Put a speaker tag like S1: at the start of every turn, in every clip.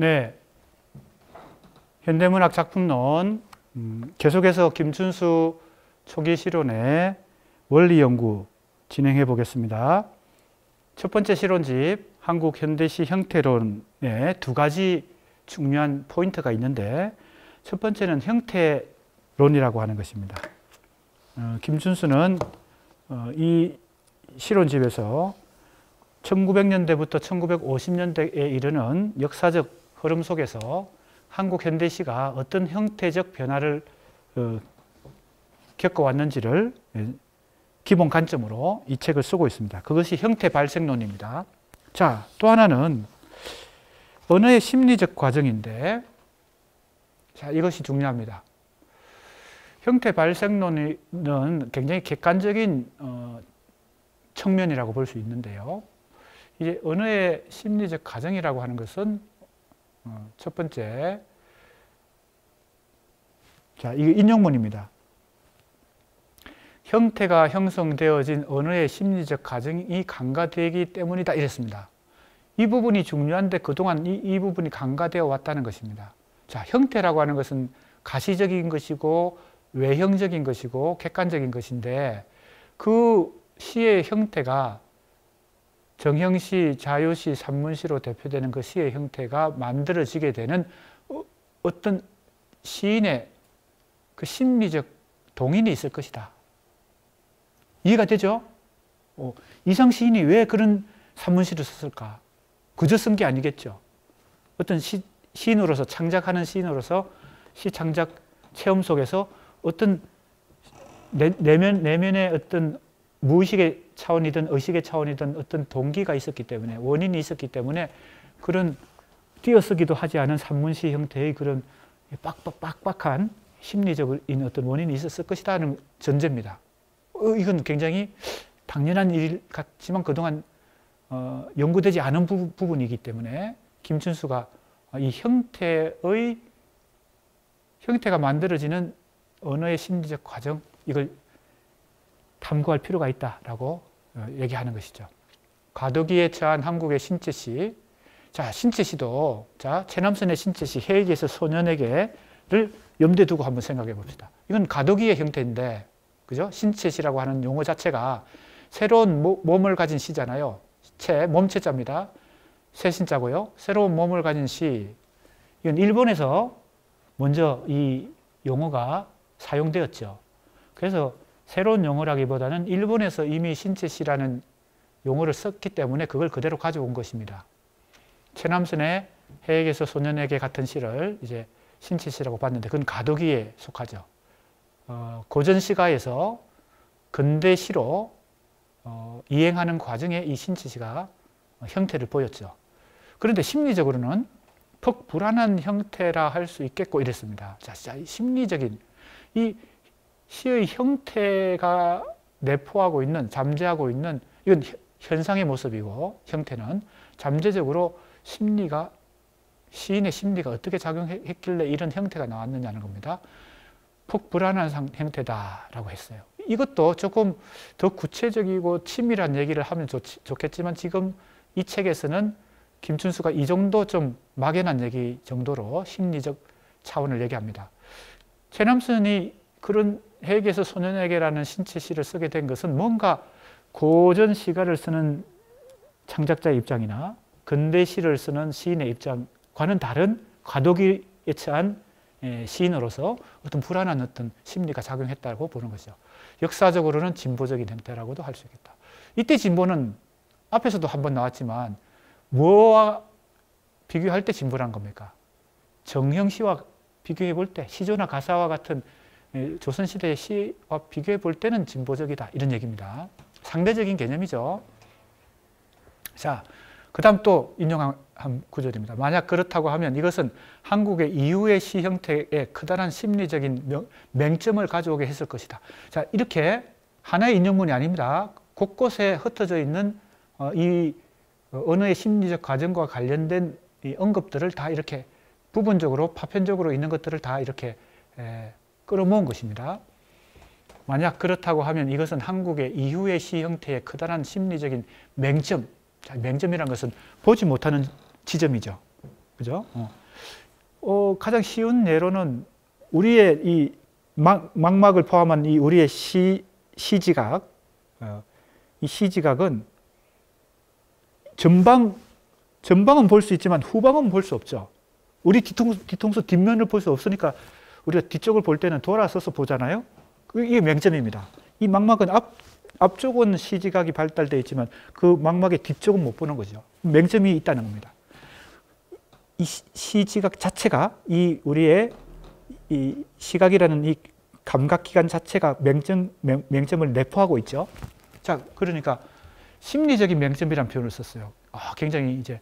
S1: 네, 현대문학 작품론 계속해서 김춘수 초기 실론의 원리 연구 진행해 보겠습니다. 첫 번째 실론집 한국 현대시 형태론에 두 가지 중요한 포인트가 있는데, 첫 번째는 형태론이라고 하는 것입니다. 김춘수는 이 실론집에서 1900년대부터 1950년대에 이르는 역사적 흐름 속에서 한국 현대시가 어떤 형태적 변화를 겪어왔는지를 기본 관점으로 이 책을 쓰고 있습니다. 그것이 형태 발생론입니다. 자, 또 하나는 언어의 심리적 과정인데, 자, 이것이 중요합니다. 형태 발생론은 굉장히 객관적인 측면이라고 볼 수 있는데요. 이제 언어의 심리적 과정이라고 하는 것은 첫 번째, 자, 이거 인용문입니다. 형태가 형성되어진 언어의 심리적 과정이 간과되기 때문이다, 이랬습니다. 이 부분이 중요한데 그동안 이 부분이 간과되어 왔다는 것입니다. 자, 형태라고 하는 것은 가시적인 것이고 외형적인 것이고 객관적인 것인데, 그 시의 형태가 정형시, 자유시, 산문시로 대표되는 그 시의 형태가 만들어지게 되는 어떤 시인의 그 심리적 동인이 있을 것이다. 이해가 되죠? 이상 시인이 왜 그런 산문시를 썼을까? 그저 쓴 게 아니겠죠. 어떤 시인으로서, 창작하는 시인으로서 시 창작 체험 속에서 어떤 내면의 어떤 무의식의 차원이든 의식의 차원이든 어떤 동기가 있었기 때문에, 원인이 있었기 때문에 그런 띄어쓰기도 하지 않은 산문시 형태의 그런 빡빡한 심리적인 어떤 원인이 있었을 것이라는 전제입니다. 이건 굉장히 당연한 일 같지만 그동안 연구되지 않은 부분이기 때문에 김춘수가 이 형태가 만들어지는 언어의 심리적 과정, 이걸 탐구할 필요가 있다라고 얘기하는 것이죠. 과도기에 처한 한국의 신체시. 자, 신체시도, 자, 최남선의 신체시, 해에게서 소년에게를 염두에 두고 한번 생각해 봅시다. 이건 과도기의 형태인데, 그죠? 신체시라고 하는 용어 자체가 새로운 몸을 가진 시잖아요. 몸체자입니다. 새 신자고요. 새로운 몸을 가진 시. 이건 일본에서 먼저 이 용어가 사용되었죠. 그래서 새로운 용어라기보다는 일본에서 이미 신체시라는 용어를 썼기 때문에 그걸 그대로 가져온 것입니다. 최남선의 해에게서 소년에게 같은 시를 이제 신체시라고 봤는데, 그건 과도기에 속하죠. 고전시가에서 근대시로 이행하는 과정에 이 신체시가 형태를 보였죠. 그런데 심리적으로는 퍽 불안한 형태라 할 수 있겠고 이랬습니다. 자, 심리적인 이 시의 형태가 내포하고 있는, 잠재하고 있는, 이건 현상의 모습이고, 형태는 잠재적으로 시인의 심리가 어떻게 작용했길래 이런 형태가 나왔느냐는 겁니다. 퍽 불안한 형태다라고 했어요. 이것도 조금 더 구체적이고 치밀한 얘기를 하면 좋겠지만, 지금 이 책에서는 김춘수가 이 정도 좀 막연한 얘기 정도로 심리적 차원을 얘기합니다. 최남선이 그런 해에게서 소년에게라는 신체시를 쓰게 된 것은 뭔가 고전 시가를 쓰는 창작자의 입장이나 근대시를 쓰는 시인의 입장과는 다른 과도기에 처한 시인으로서 어떤 불안한 어떤 심리가 작용했다고 보는 것이죠. 역사적으로는 진보적인 형태라고도 할 수 있겠다. 이때 진보는 앞에서도 한번 나왔지만 뭐와 비교할 때 진보란 겁니까? 정형시와 비교해 볼 때, 시조나 가사와 같은 조선시대의 시와 비교해 볼 때는 진보적이다, 이런 얘기입니다. 상대적인 개념이죠. 자, 그 다음 또 인용한 구절입니다. 만약 그렇다고 하면 이것은 한국의 이후의 시 형태에 커다란 심리적인 맹점을 가져오게 했을 것이다. 자, 이렇게 하나의 인용문이 아닙니다. 곳곳에 흩어져 있는 이 언어의 심리적 과정과 관련된 이 언급들을 다 이렇게 부분적으로, 파편적으로 있는 것들을 다 이렇게 끌어모은 것입니다. 만약 그렇다고 하면 이것은 한국의 이후의 시 형태의 커다란 심리적인 맹점, 맹점이라는 것은 보지 못하는 지점이죠. 그죠? 가장 쉬운 예로는 우리의 이 망막을 포함한 이 우리의 시지각, 이 시지각은 전방은 볼 수 있지만 후방은 볼 수 없죠. 우리 뒤통수 뒷면을 볼 수 없으니까 우리가 뒤쪽을 볼 때는 돌아서서 보잖아요. 이게 맹점입니다. 이 망막은 앞쪽은 시지각이 발달되어 있지만 그 망막의 뒤쪽은 못 보는 거죠. 맹점이 있다는 겁니다. 이 시지각 자체가 우리의 이 시각이라는 이 감각기관 자체가 맹점을 내포하고 있죠. 자, 그러니까 심리적인 맹점이라는 표현을 썼어요. 굉장히 이제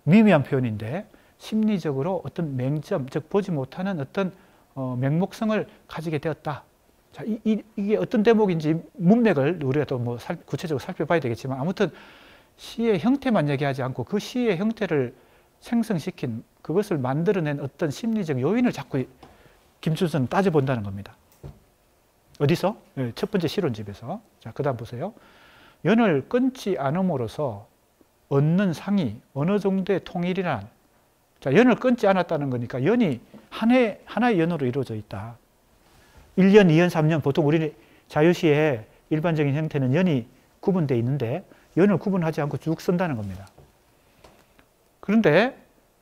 S1: 미미한 표현인데 심리적으로 어떤 맹점, 즉 보지 못하는 어떤 맹목성을 가지게 되었다. 자, 이게 어떤 대목인지 문맥을 우리가 또 뭐 구체적으로 살펴봐야 되겠지만 아무튼 시의 형태만 얘기하지 않고 그 시의 형태를 생성시킨 그것을 만들어낸 어떤 심리적 요인을 자꾸 김춘수는 따져본다는 겁니다. 어디서? 첫 번째 실론집에서. 자, 그 다음 보세요. 연을 끊지 않음으로써 얻는 상이 어느 정도의 통일이란. 자, 연을 끊지 않았다는 거니까 연이 하나의 연으로 이루어져 있다. 1년, 2년, 3년 보통 우리 자유시의 일반적인 형태는 연이 구분되어 있는데 연을 구분하지 않고 쭉 쓴다는 겁니다. 그런데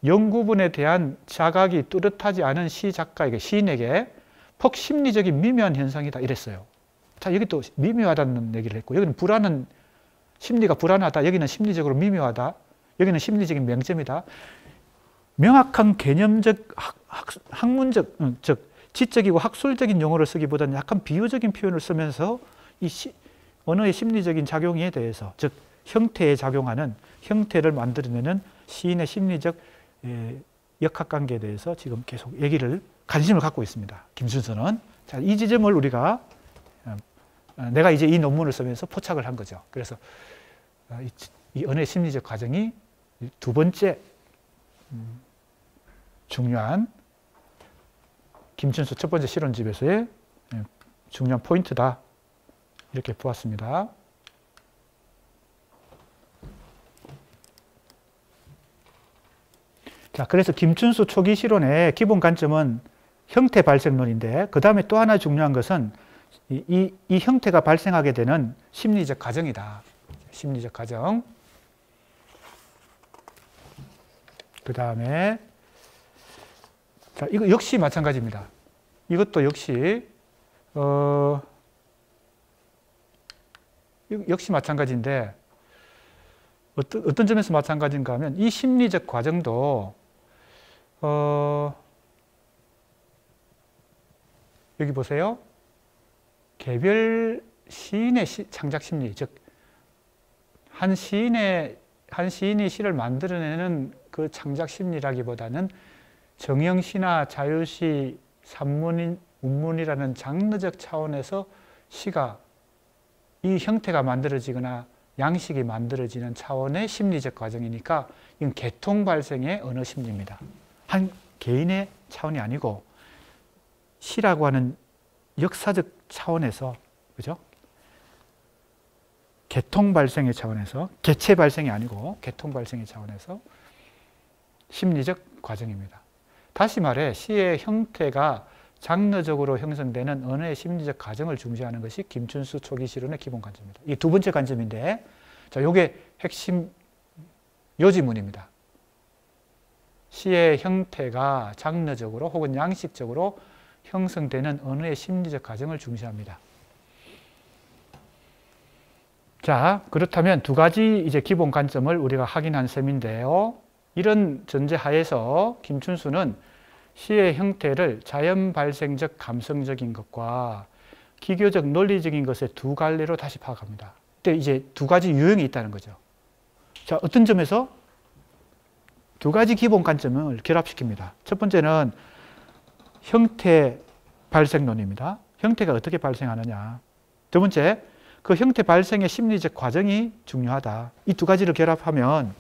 S1: 연구분에 대한 자각이 뚜렷하지 않은 시작가에게, 시인에게 폭 심리적인 미묘한 현상이다 이랬어요. 자, 여기 또 미묘하다는 얘기를 했고 여기는 심리가 불안하다. 여기는 심리적으로 미묘하다. 여기는 심리적인 맹점이다. 명확한 개념적, 학문적, 즉 지적이고 학술적인 용어를 쓰기보다는 약간 비유적인 표현을 쓰면서 이 언어의 심리적인 작용에 대해서, 즉 형태에 작용하는, 형태를 만들어내는 시인의 심리적 역학관계에 대해서 지금 계속 관심을 갖고 있습니다. 김춘수는. 자, 이 지점을 우리가 내가 이제 이 논문을 쓰면서 포착을 한 거죠. 그래서 이 언어의 심리적 과정이 두 번째 중요한 김춘수 첫 번째 실론집에서의 중요한 포인트다. 이렇게 보았습니다. 자, 그래서 김춘수 초기 실론의 기본 관점은 형태 발생론인데 그 다음에 또 하나 중요한 것은 이 형태가 발생하게 되는 심리적 과정이다. 심리적 과정. 그 다음에 자, 이거 역시 마찬가지입니다. 이것도 역시 역시 마찬가지인데 어떤 점에서 마찬가지인가 하면 이 심리적 과정도 여기 보세요. 개별 시인의 창작 심리, 즉 한 시인이 시를 만들어내는 그 창작 심리라기보다는 정형시나 자유시, 산문, 운문이라는 장르적 차원에서 시가 이 형태가 만들어지거나 양식이 만들어지는 차원의 심리적 과정이니까 이건 계통 발생의 언어 심리입니다. 한 개인의 차원이 아니고 시라고 하는 역사적 차원에서, 그죠? 계통 발생의 차원에서, 개체 발생이 아니고 계통 발생의 차원에서 심리적 과정입니다. 다시 말해 시의 형태가 장르적으로 형성되는 언어의 심리적 과정을 중시하는 것이 김춘수 초기 실론의 기본 관점입니다. 이 두 번째 관점인데, 자, 요게 핵심 요지문입니다. 시의 형태가 장르적으로 혹은 양식적으로 형성되는 언어의 심리적 과정을 중시합니다. 자, 그렇다면 두 가지 이제 기본 관점을 우리가 확인한 셈인데요. 이런 전제 하에서 김춘수는 시의 형태를 자연 발생적 감성적인 것과 기교적 논리적인 것의 두 갈래로 다시 파악합니다. 그때 이제 두 가지 유형이 있다는 거죠. 자, 어떤 점에서 두 가지 기본 관점을 결합시킵니다. 첫 번째는 형태 발생론입니다. 형태가 어떻게 발생하느냐. 두 번째, 그 형태 발생의 심리적 과정이 중요하다. 이 두 가지를 결합하면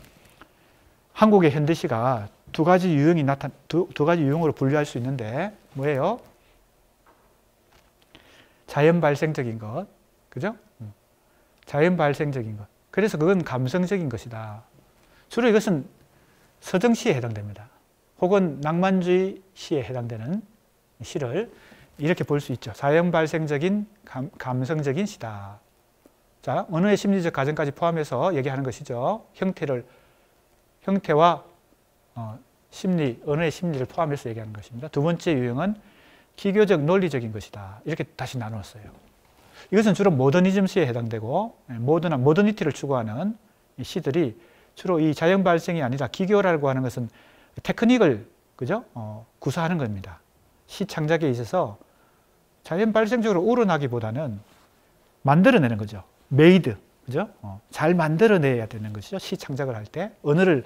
S1: 한국의 현대시가 두 가지 유형으로 분류할 수 있는데 뭐예요? 자연 발생적인 것, 그죠? 자연 발생적인 것. 그래서 그건 감성적인 것이다. 주로 이것은 서정시에 해당됩니다. 혹은 낭만주의 시에 해당되는 시를 이렇게 볼 수 있죠. 자연 발생적인 감성적인 시다. 자, 언어의 심리적 과정까지 포함해서 얘기하는 것이죠. 형태와 심리, 언어의 심리를 포함해서 얘기하는 것입니다. 두 번째 유형은 기교적 논리적인 것이다. 이렇게 다시 나누었어요. 이것은 주로 모더니즘 시에 해당되고 모더니티를 추구하는 시들이 주로 이 자연 발생이 아니라 기교라고 하는 것은 테크닉을 그죠? 구사하는 겁니다. 시 창작에 있어서 자연 발생적으로 우러나기보다는 만들어내는 거죠. 메이드, 그죠? 잘 만들어내야 되는 것이죠. 시 창작을 할 때 언어를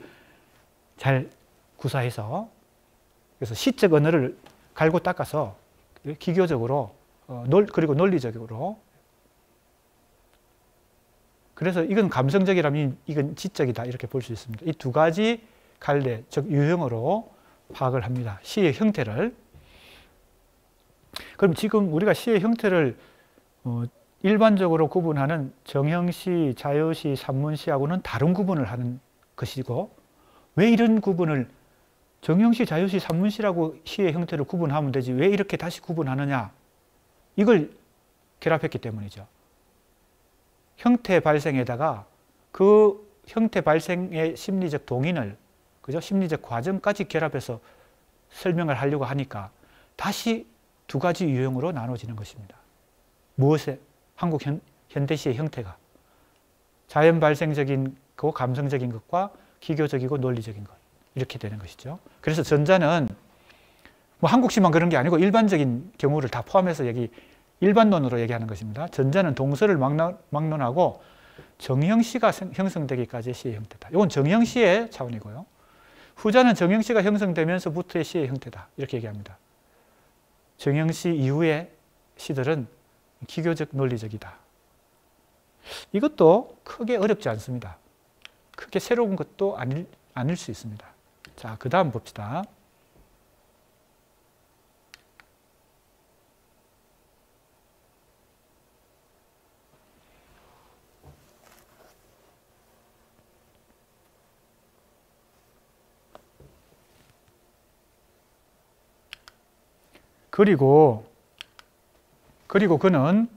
S1: 잘 구사해서 그래서 시적 언어를 갈고 닦아서 기교적으로 그리고 논리적으로 그래서 이건 감성적이라면 이건 지적이다 이렇게 볼 수 있습니다. 이 두 가지 갈래, 즉 유형으로 파악을 합니다. 시의 형태를. 그럼 지금 우리가 시의 형태를 일반적으로 구분하는 정형시, 자유시, 산문시하고는 다른 구분을 하는 것이고 왜 이런 구분을 정형시, 자유시, 산문시라고 시의 형태를 구분하면 되지 왜 이렇게 다시 구분하느냐 이걸 결합했기 때문이죠. 형태 발생에다가 그 형태 발생의 심리적 동인을 그죠? 심리적 과정까지 결합해서 설명을 하려고 하니까 다시 두 가지 유형으로 나눠지는 것입니다. 무엇에? 한국 현대시의 형태가 자연 발생적인 거, 감성적인 것과 기교적이고 논리적인 것 이렇게 되는 것이죠. 그래서 전자는 뭐 한국시만 그런 게 아니고 일반적인 경우를 다 포함해서 일반론으로 얘기하는 것입니다. 전자는 동서를 막론하고 정형시가 형성되기까지의 시의 형태다. 이건 정형시의 차원이고요. 후자는 정형시가 형성되면서부터의 시의 형태다. 이렇게 얘기합니다. 정형시 이후의 시들은 기교적 논리적이다. 이것도 크게 어렵지 않습니다. 크게 새로운 것도 아닐 수 있습니다. 자, 그 다음 봅시다. 그리고 그는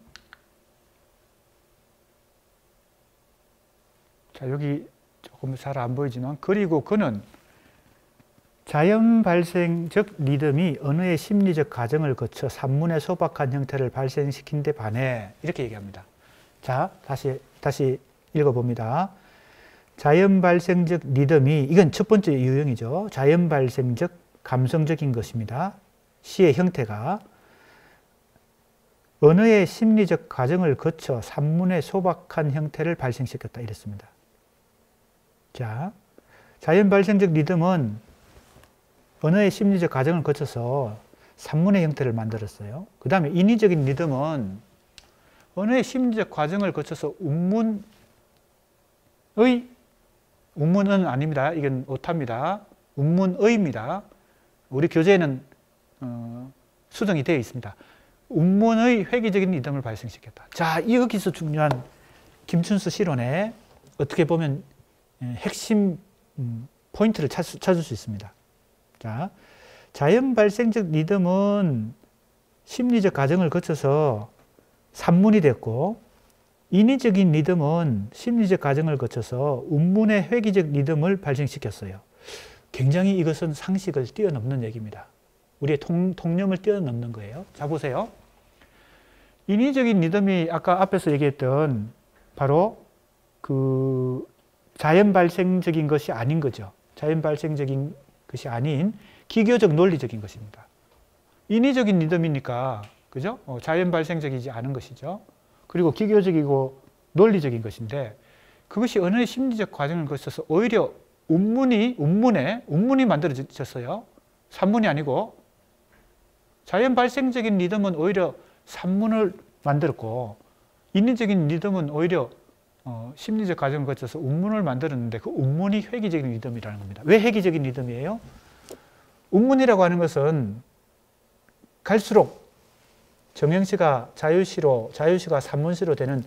S1: 자 여기 조금 잘 안 보이지만 그리고 그는 자연 발생적 리듬이 언어의 심리적 과정을 거쳐 산문의 소박한 형태를 발생시킨 데 반해 이렇게 얘기합니다. 자 다시 읽어봅니다. 자연 발생적 리듬이 이건 첫 번째 유형이죠. 자연 발생적 감성적인 것입니다. 시의 형태가 언어의 심리적 과정을 거쳐 산문의 소박한 형태를 발생시켰다 이랬습니다. 자, 자연 발생적 리듬은 언어의 심리적 과정을 거쳐서 산문의 형태를 만들었어요. 그 다음에 인위적인 리듬은 언어의 심리적 과정을 거쳐서 운문은 아닙니다. 이건 오타입니다. 운문의입니다. 우리 교재에는 수정이 되어 있습니다. 운문의 회귀적인 리듬을 발생시켰다. 자, 여기서 중요한 김춘수 실론의 어떻게 보면 핵심 포인트를 찾을 수 있습니다. 자, 자연 발생적 리듬은 심리적 과정을 거쳐서 산문이 됐고 인위적인 리듬은 심리적 과정을 거쳐서 운문의 회귀적 리듬을 발생시켰어요. 굉장히 이것은 상식을 뛰어넘는 얘기입니다. 우리의 통념을 뛰어넘는 거예요. 자, 보세요. 인위적인 리듬이 아까 앞에서 얘기했던 바로 그 자연 발생적인 것이 아닌 거죠. 자연 발생적인 것이 아닌 기교적 논리적인 것입니다. 인위적인 리듬이니까 그죠? 자연 발생적이지 않은 것이죠. 그리고 기교적이고 논리적인 것인데 그것이 언어의 심리적 과정을 거쳐서 오히려 운문이 만들어졌어요. 산문이 아니고 자연 발생적인 리듬은 오히려 산문을 만들었고 인위적인 리듬은 오히려 심리적 과정을 거쳐서 운문을 만들었는데 그 운문이 회귀적인 리듬이라는 겁니다. 왜 회귀적인 리듬이에요? 운문이라고 하는 것은 갈수록 정형시가 자유시로, 자유시가 산문시로 되는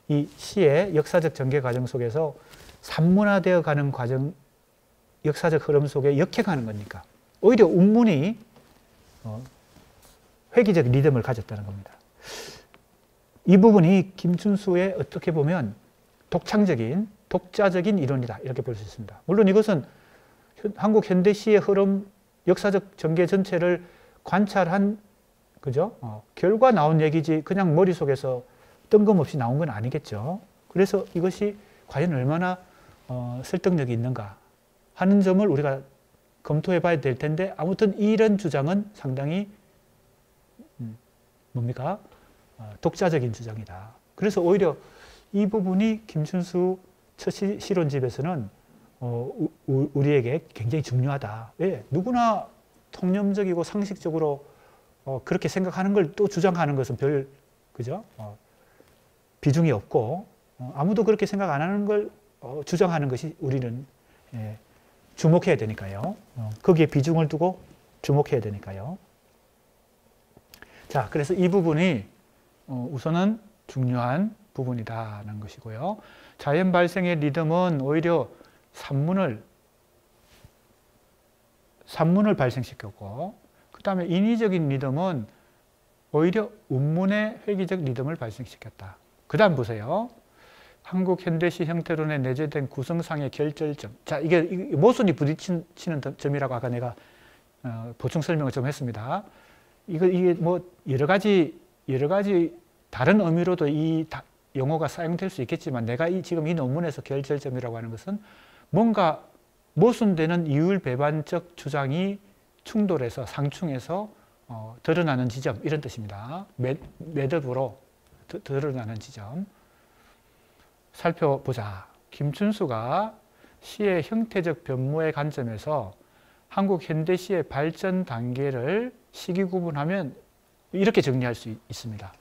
S1: 이 시의 역사적 전개 과정 속에서 산문화되어 가는 과정, 역사적 흐름 속에 역행하는 거니까. 오히려 운문이 회기적 리듬을 가졌다는 겁니다. 이 부분이 김춘수의 어떻게 보면 독창적인, 독자적인 이론이다 이렇게 볼 수 있습니다. 물론 이것은 한국 현대시의 흐름, 역사적 전개 전체를 관찰한 그죠? 결과 나온 얘기지 그냥 머릿속에서 뜬금없이 나온 건 아니겠죠. 그래서 이것이 과연 얼마나 설득력이 있는가 하는 점을 우리가 검토해 봐야 될 텐데, 아무튼 이런 주장은 상당히 뭡니까? 독자적인 주장이다. 그래서 오히려 이 부분이 김춘수 첫 실론집에서는 우리에게 굉장히 중요하다. 왜? 누구나 통념적이고 상식적으로 그렇게 생각하는 걸 또 주장하는 것은 그죠? 비중이 없고, 아무도 그렇게 생각 안 하는 걸 주장하는 것이 우리는 주목해야 되니까요. 거기에 비중을 두고 주목해야 되니까요. 자, 그래서 이 부분이 우선은 중요한 부분이다라는 것이고요. 자연 발생의 리듬은 오히려 산문을 발생시켰고, 그 다음에 인위적인 리듬은 오히려 운문의 회기적 리듬을 발생시켰다. 그 다음 보세요. 한국 현대시 형태론에 내재된 구성상의 결절점. 자, 이게 모순이 부딪히는 점이라고 아까 내가 보충 설명을 좀 했습니다. 이게 뭐 여러 가지 다른 의미로도 이 용어가 사용될 수 있겠지만, 내가 지금 이 논문에서 결절점이라고 하는 것은 뭔가 모순되는 이율 배반적 주장이 충돌해서 상충해서 드러나는 지점, 이런 뜻입니다. 매듭으로 드러나는 지점. 살펴보자. 김춘수가 시의 형태적 변모의 관점에서 한국 현대시의 발전 단계를 시기 구분하면 이렇게 정리할 수 있습니다.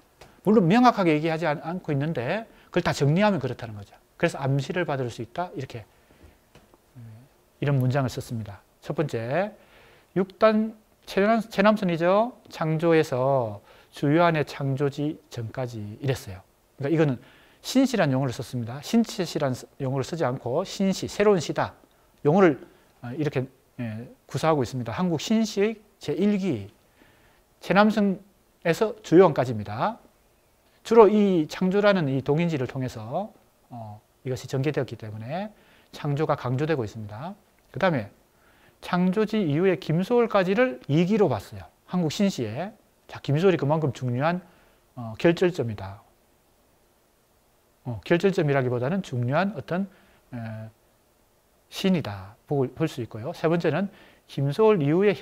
S1: 물론 명확하게 얘기하지 않고 있는데 그걸 다 정리하면 그렇다는 거죠. 그래서 암시를 받을 수 있다. 이런 문장을 썼습니다. 첫 번째, 6단 최남선이죠. 창조에서 주요한의 창조지 전까지 이랬어요. 그러니까 이거는 신시란 용어를 썼습니다. 신체시란 용어를 쓰지 않고 신시, 새로운 시다. 용어를 이렇게 구사하고 있습니다. 한국 신시의 제1기 최남선에서 주요한까지입니다. 주로 이 창조라는 이 동인지를 통해서 이것이 전개되었기 때문에 창조가 강조되고 있습니다. 그 다음에 창조지 이후에 김소월까지를 2기로 봤어요. 한국 신시에. 자, 김소월이 그만큼 중요한 결절점이다. 결절점이라기보다는 중요한 어떤 신이다 볼 수 있고요. 세 번째는 김소월 이후의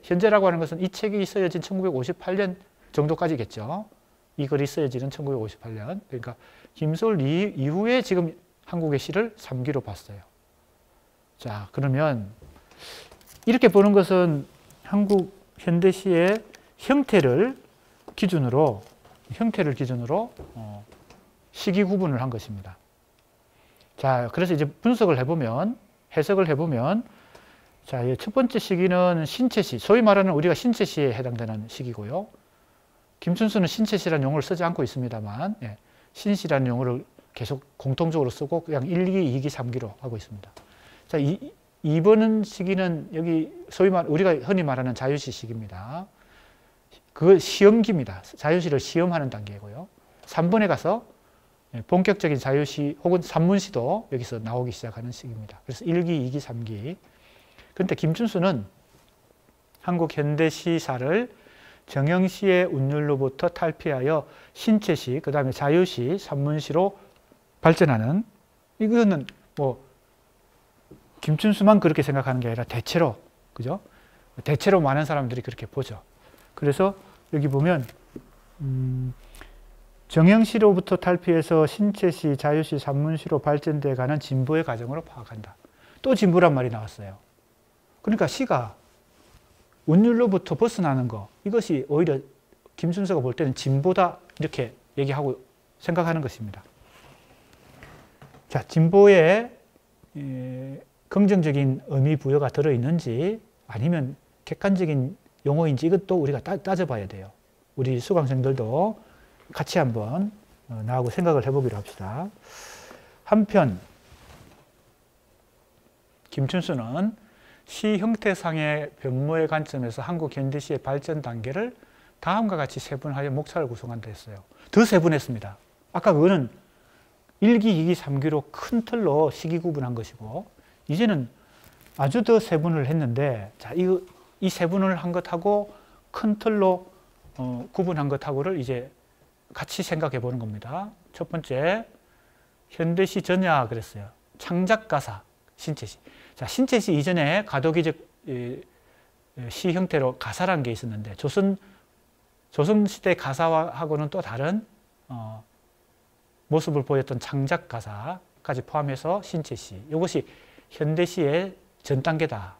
S1: 현재라고 하는 것은 이 책이 쓰여진 1958년 정도까지겠죠. 이 글이 쓰여지는 1958년. 그러니까 김소월 이후에 지금 한국의 시를 3기로 봤어요. 자, 그러면 이렇게 보는 것은 한국 현대시의 형태를 기준으로 시기 구분을 한 것입니다. 자, 그래서 이제 분석을 해보면, 해석을 해보면, 자, 첫 번째 시기는 신체시, 소위 말하는 우리가 신체시에 해당되는 시기고요. 김춘수는 신체시라는 용어를 쓰지 않고 있습니다만, 신시라는 용어를 계속 공통적으로 쓰고 그냥 1기, 2기, 3기로 하고 있습니다. 자, 2번 시기는 여기 우리가 흔히 말하는 자유시 시기입니다. 그거 시험기입니다. 자유시를 시험하는 단계고요. 3번에 가서 본격적인 자유시 혹은 산문시도 여기서 나오기 시작하는 시기입니다. 그래서 1기, 2기, 3기. 그런데 김춘수는 한국 현대시사를 정형시의 운율로부터 탈피하여 신체시, 그 다음에 자유시, 산문시로 발전하는, 이거는 뭐 김춘수만 그렇게 생각하는 게 아니라 대체로, 그죠? 대체로 많은 사람들이 그렇게 보죠. 그래서 여기 보면 정형시로부터 탈피해서 신체시, 자유시, 산문시로 발전돼 가는 진보의 과정으로 파악한다. 또 진보란 말이 나왔어요. 그러니까 시가 운율로부터 벗어나는 거, 이것이 오히려 김춘수가 볼 때는 진보다 이렇게 얘기하고 생각하는 것입니다. 자, 진보에 긍정적인 의미 부여가 들어있는지 아니면 객관적인 용어인지 이것도 우리가 따져봐야 돼요. 우리 수강생들도 같이 한번 나하고 생각을 해보기로 합시다. 한편 김춘수는 시 형태상의 변모의 관점에서 한국 현대시의 발전 단계를 다음과 같이 세분하여 목차를 구성한다 했어요. 더 세분했습니다. 아까 그거는 1기, 2기, 3기로 큰 틀로 시기 구분한 것이고, 이제는 아주 더 세분을 했는데, 자, 이 세분을 한 것하고 큰 틀로 구분한 것하고를 이제 같이 생각해 보는 겁니다. 첫 번째, 현대시 전야 그랬어요. 창작가사, 신체시. 자, 신체시 이전에 가도기적 시 형태로 가사라는 게 있었는데, 조선시대 가사하고는 또 다른 모습을 보였던 창작가사까지 포함해서 신체시. 이것이 현대시의 전 단계다.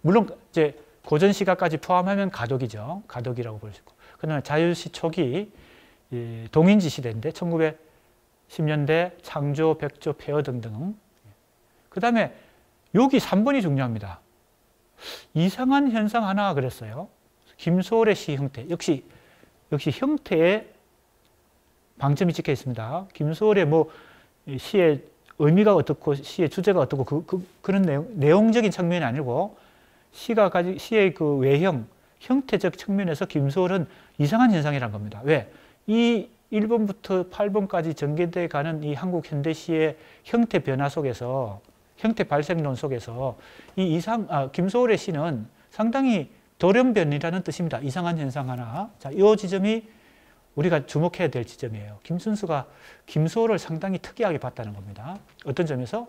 S1: 물론 이제 고전시가까지 포함하면 가덕이죠. 가덕이라고 볼 수 있고. 그다음에 자유시 초기 동인지 시대인데 1910년대 창조, 백조, 폐허 등등. 그다음에 여기 3번이 중요합니다. 이상한 현상 하나 그랬어요. 김소월의 시 형태. 역시 형태에 방점이 찍혀 있습니다. 김소월의 뭐 시의 의미가 어떻고 시의 주제가 어떻고 그런 내용적인 측면이 아니고 시의 그 외형, 형태적 측면에서 김소월은 이상한 현상이란 겁니다. 왜? 이 1번부터 8번까지 전개돼 가는 이 한국 현대시의 형태 변화 속에서, 형태 발생론 속에서 김소월의 시는 상당히 돌연변이라는 뜻입니다. 이상한 현상 하나. 자, 이 지점이 우리가 주목해야 될 지점이에요. 김순수가 김소월을 상당히 특이하게 봤다는 겁니다. 어떤 점에서?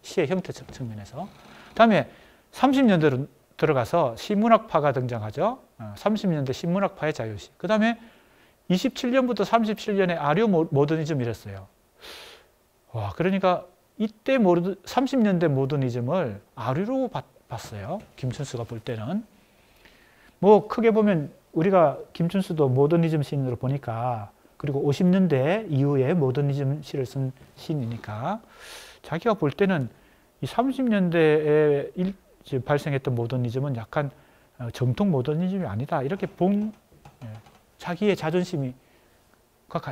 S1: 시의 형태적 측면에서. 다음에 30년대로 들어가서 시문학파가 등장하죠. 30년대 시문학파의 자유시. 그 다음에 27년부터 37년에 아류 모더니즘이랬어요. 와, 그러니까 이때 30년대 모더니즘을 아류로 봤어요. 김춘수가 볼 때는. 뭐 크게 보면 우리가 김춘수도 모더니즘 시인으로 보니까, 그리고 50년대 이후에 모더니즘 시를 쓴 시인이니까 자기가 볼 때는 이 30년대에 발생했던 모더니즘은 약간 정통 모더니즘이 아니다. 이렇게 자기의 자존심이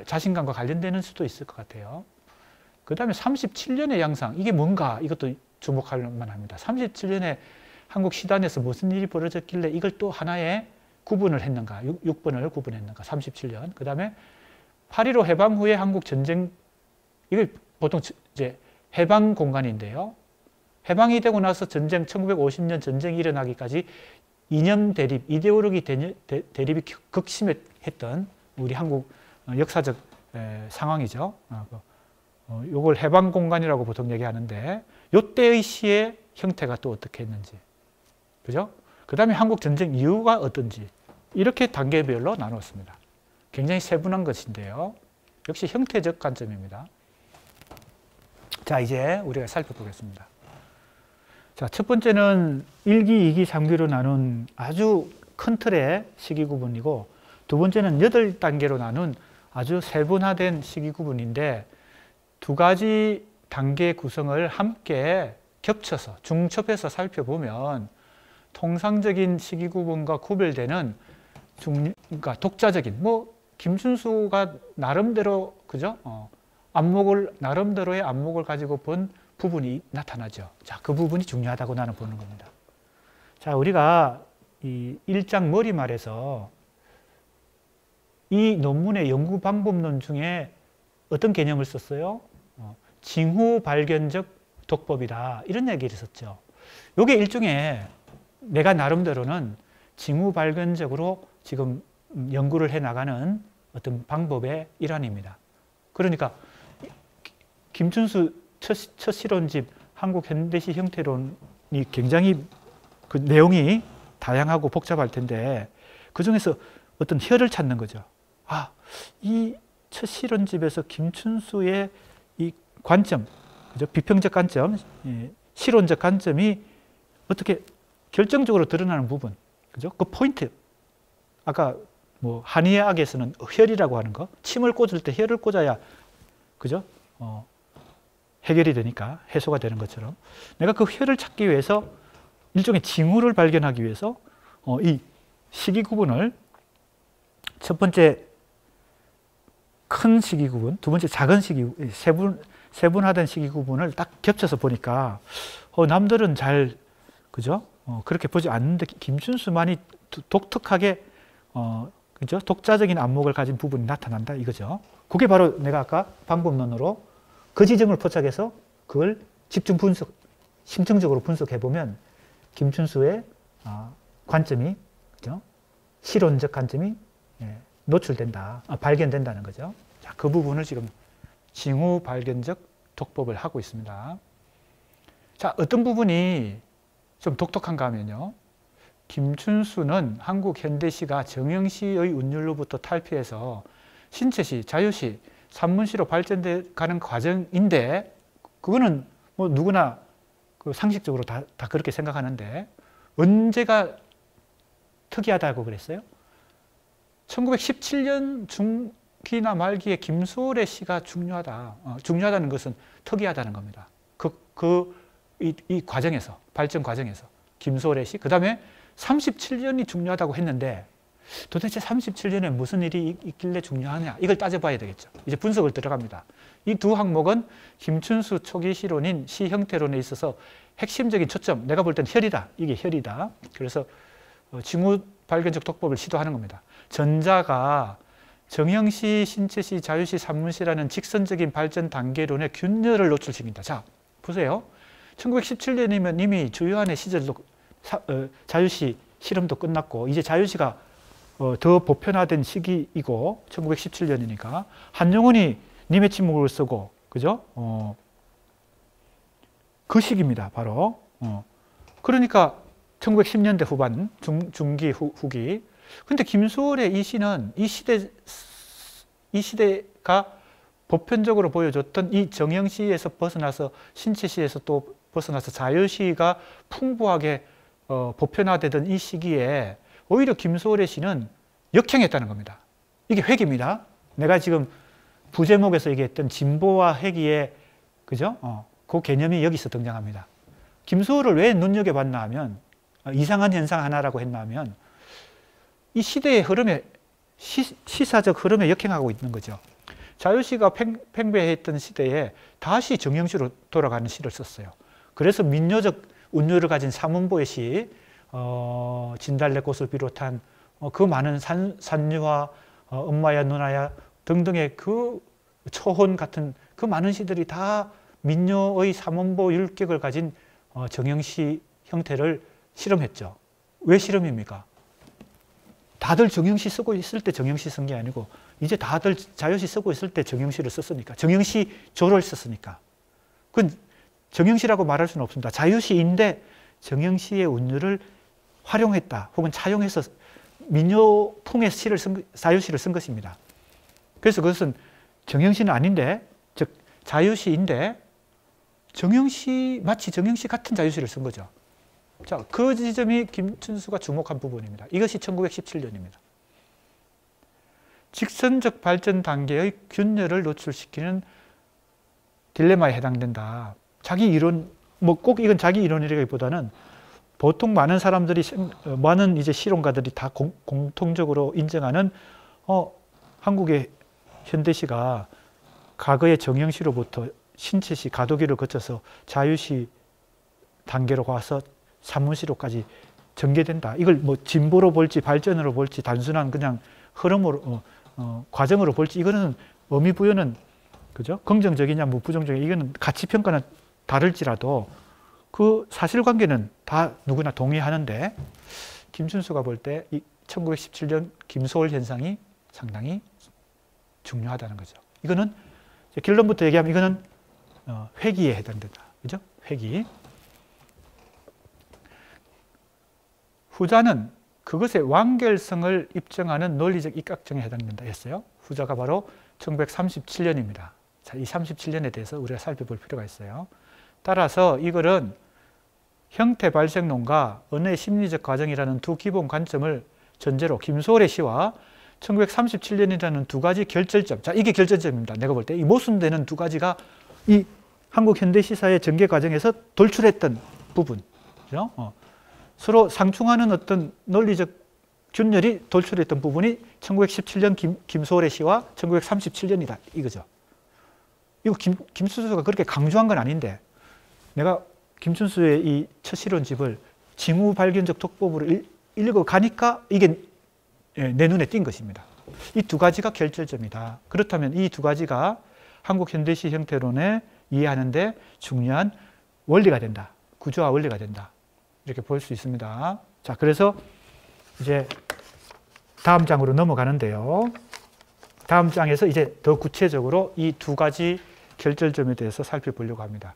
S1: 자신감과 관련되는 수도 있을 것 같아요. 그 다음에 37년의 양상. 이게 뭔가 이것도 주목할 만합니다. 37년에 한국 시단에서 무슨 일이 벌어졌길래 이걸 또 하나의 구분을 했는가, 6번을 구분했는가, 37년. 그 다음에 8.15 해방 후에 한국 전쟁, 이게 보통 이제 해방 공간인데요. 해방이 되고 나서 1950년 전쟁이 일어나기까지 이념 대립, 이데올로기 대립이 극심했던 우리 한국 역사적 상황이죠. 이걸 해방 공간이라고 보통 얘기하는데, 이때의 시의 형태가 또 어떻게 했는지, 그죠? 그 다음에 한국 전쟁 이유가 어떤지, 이렇게 단계별로 나눴습니다. 굉장히 세분한 것인데요. 역시 형태적 관점입니다. 자, 이제 우리가 살펴보겠습니다. 자, 첫 번째는 1기, 2기, 3기로 나눈 아주 큰 틀의 시기 구분이고, 두 번째는 8단계로 나눈 아주 세분화된 시기 구분인데, 두 가지 단계 구성을 함께 겹쳐서 중첩해서 살펴보면 통상적인 시기 구분과 구별되는 그러니까 독자적인, 김춘수가 나름대로, 그죠? 나름대로의 안목을 가지고 본 부분이 나타나죠. 자, 그 부분이 중요하다고 나는 보는 겁니다. 자, 우리가 이 1장 머리말에서 이 논문의 연구 방법론 중에 어떤 개념을 썼어요? 징후 발견적 독법이다. 이런 얘기를 썼죠. 이게 일종의 내가 나름대로는 징후 발견적으로 지금 연구를 해 나가는 어떤 방법의 일환입니다. 그러니까 김춘수 첫 실론집 한국 현대시 형태론이 굉장히 그 내용이 다양하고 복잡할 텐데, 그 중에서 어떤 혀를 찾는 거죠. 아, 이 첫 실론집에서 김춘수의 이 관점, 그죠? 비평적 관점, 실론적 관점이 어떻게 결정적으로 드러나는 부분, 그죠? 그 포인트. 아까 뭐 한의의 악에서는 혈이라고 하는 거, 침을 꽂을 때 혈을 꽂아야, 그죠? 해결이 되니까, 해소가 되는 것처럼, 내가 그 혈을 찾기 위해서 일종의 징후를 발견하기 위해서 이 시기 구분을, 첫 번째 큰 시기 구분, 두 번째 작은 시기, 세분화된 시기 구분을 딱 겹쳐서 보니까 남들은 잘 그죠? 그렇게 보지 않는데 김춘수만이 독특하게 그죠? 독자적인 안목을 가진 부분이 나타난다 이거죠. 그게 바로 내가 아까 방법론으로 그 지점을 포착해서 그걸 집중 분석, 심층적으로 분석해 보면 김춘수의 관점이, 그죠? 실론적 관점이 노출된다, 발견된다는 거죠. 자, 그 부분을 지금 징후 발견적 독법을 하고 있습니다. 자, 어떤 부분이 좀 독특한가 하면요. 김춘수는 한국 현대시가 정형시의 운율로부터 탈피해서 신체시, 자유시, 산문시로 발전돼 가는 과정인데, 그거는 뭐 누구나 그 상식적으로 다 그렇게 생각하는데, 언제가 특이하다고 그랬어요? 1917년 중기나 말기에 김소월의 시가 중요하다. 중요하다는 것은 특이하다는 겁니다. 이 과정에서, 발전 과정에서. 김소월의 시, 그 다음에 37년이 중요하다고 했는데 도대체 37년에 무슨 일이 있길래 중요하냐, 이걸 따져봐야 되겠죠. 이제 분석을 들어갑니다. 이 두 항목은 김춘수 초기 시론인 시 형태론에 있어서 핵심적인 초점, 내가 볼 때는 혈이다. 이게 혈이다. 그래서 징후 발견적 독법을 시도하는 겁니다. 전자가 정형시, 신체시, 자유시, 산문시라는 직선적인 발전 단계론의 균열을 노출시킨다. 자, 보세요. 1917년이면 이미 주요한의 시절도 자유시 실험도 끝났고 이제 자유시가 더 보편화된 시기이고 1917년이니까 한용운이 님의 침묵을 쓰고, 그죠? 그 시기입니다. 바로. 그러니까 1910년대 후반, 중기, 후기. 근데 김소월의 이 시는 이 시대가 보편적으로 보여줬던 이 정형시에서 벗어나서 신체시에서 또 벗어나서 자유시가 풍부하게 보편화되던 이 시기에 오히려 김소월의 시는 역행했다는 겁니다. 이게 회귀입니다. 내가 지금 부제목에서 얘기했던 진보와 회귀의, 그죠? 그 개념이 여기서 등장합니다. 김소월을 왜 눈여겨봤나 하면, 이상한 현상 하나라고 했나 하면, 이 시대의 흐름에, 시사적 흐름에 역행하고 있는 거죠. 자유시가 팽배했던 시대에 다시 정형시로 돌아가는 시를 썼어요. 그래서 민요적 운율을 가진 사문보의 시, 진달래꽃을 비롯한 그 많은 산유와 엄마야 누나야 등등의 그 초혼 같은 그 많은 시들이 다 민요의 사문보 율격을 가진 정형시 형태를 실험했죠. 왜 실험입니까? 다들 정형시 쓰고 있을 때 정형시 쓴 게 아니고 이제 다들 자유시 쓰고 있을 때 정형시를 썼으니까, 정형시 조를 썼으니까. 그건 정형시라고 말할 수는 없습니다. 자유시인데 정형시의 운율을 활용했다 혹은 차용해서 민요풍의 시를 자유시를 쓴 것입니다. 그래서 그것은 정형시는 아닌데, 즉 자유시인데 정형시, 마치 정형시 같은 자유시를 쓴 거죠. 자, 그 지점이 김춘수가 주목한 부분입니다. 이것이 1917년입니다. 직선적 발전 단계의 균열을 노출시키는 딜레마에 해당된다. 자기 이론, 뭐 꼭 이건 자기 이론이라기보다는 보통 많은 사람들이, 많은 이제 실론가들이 다 공통적으로 인정하는 한국의 현대시가 과거의 정형시로부터 신체시, 가도기를 거쳐서 자유시 단계로 와서 산문시로까지 전개된다. 이걸 뭐 진보로 볼지 발전으로 볼지 단순한 그냥 흐름으로 과정으로 볼지, 이거는 의미 부여는, 그죠? 긍정적이냐 뭐 부정적이냐, 이거는 가치 평가는 다를지라도 그 사실관계는 다 누구나 동의하는데, 김춘수가 볼 때 이 1917년 김소월 현상이 상당히 중요하다는 거죠. 이거는 결론부터 얘기하면 이거는 회귀에 해당된다. 그죠? 회귀. 후자는 그것의 완결성을 입증하는 논리적 입각정에 해당된다 했어요. 후자가 바로 1937년입니다. 자, 이 37년에 대해서 우리가 살펴볼 필요가 있어요. 따라서 이것은 형태 발생론과 언어의 심리적 과정이라는 두 기본 관점을 전제로 김소월의 시와 1937년이라는 두 가지 결절점, 자, 이게 결절점입니다. 내가 볼 때 이 모순되는 두 가지가 이 한국 현대 시사의 전개 과정에서 돌출했던 부분, 그죠? 서로 상충하는 어떤 논리적 균열이 돌출했던 부분이 1917년 김소월의 시와 1937년이다 이거죠. 이거 김춘수가 그렇게 강조한 건 아닌데, 내가 김춘수의 이 첫 실론집을 징후 발견적 독법으로 읽어가니까 이게 내 눈에 띈 것입니다. 이 두 가지가 결절점이다. 그렇다면 이 두 가지가 한국 현대시 형태론에 이해하는데 중요한 원리가 된다. 구조화 원리가 된다. 이렇게 볼 수 있습니다. 자, 그래서 이제 다음 장으로 넘어가는데요. 다음 장에서 이제 더 구체적으로 이 두 가지 결절점에 대해서 살펴보려고 합니다.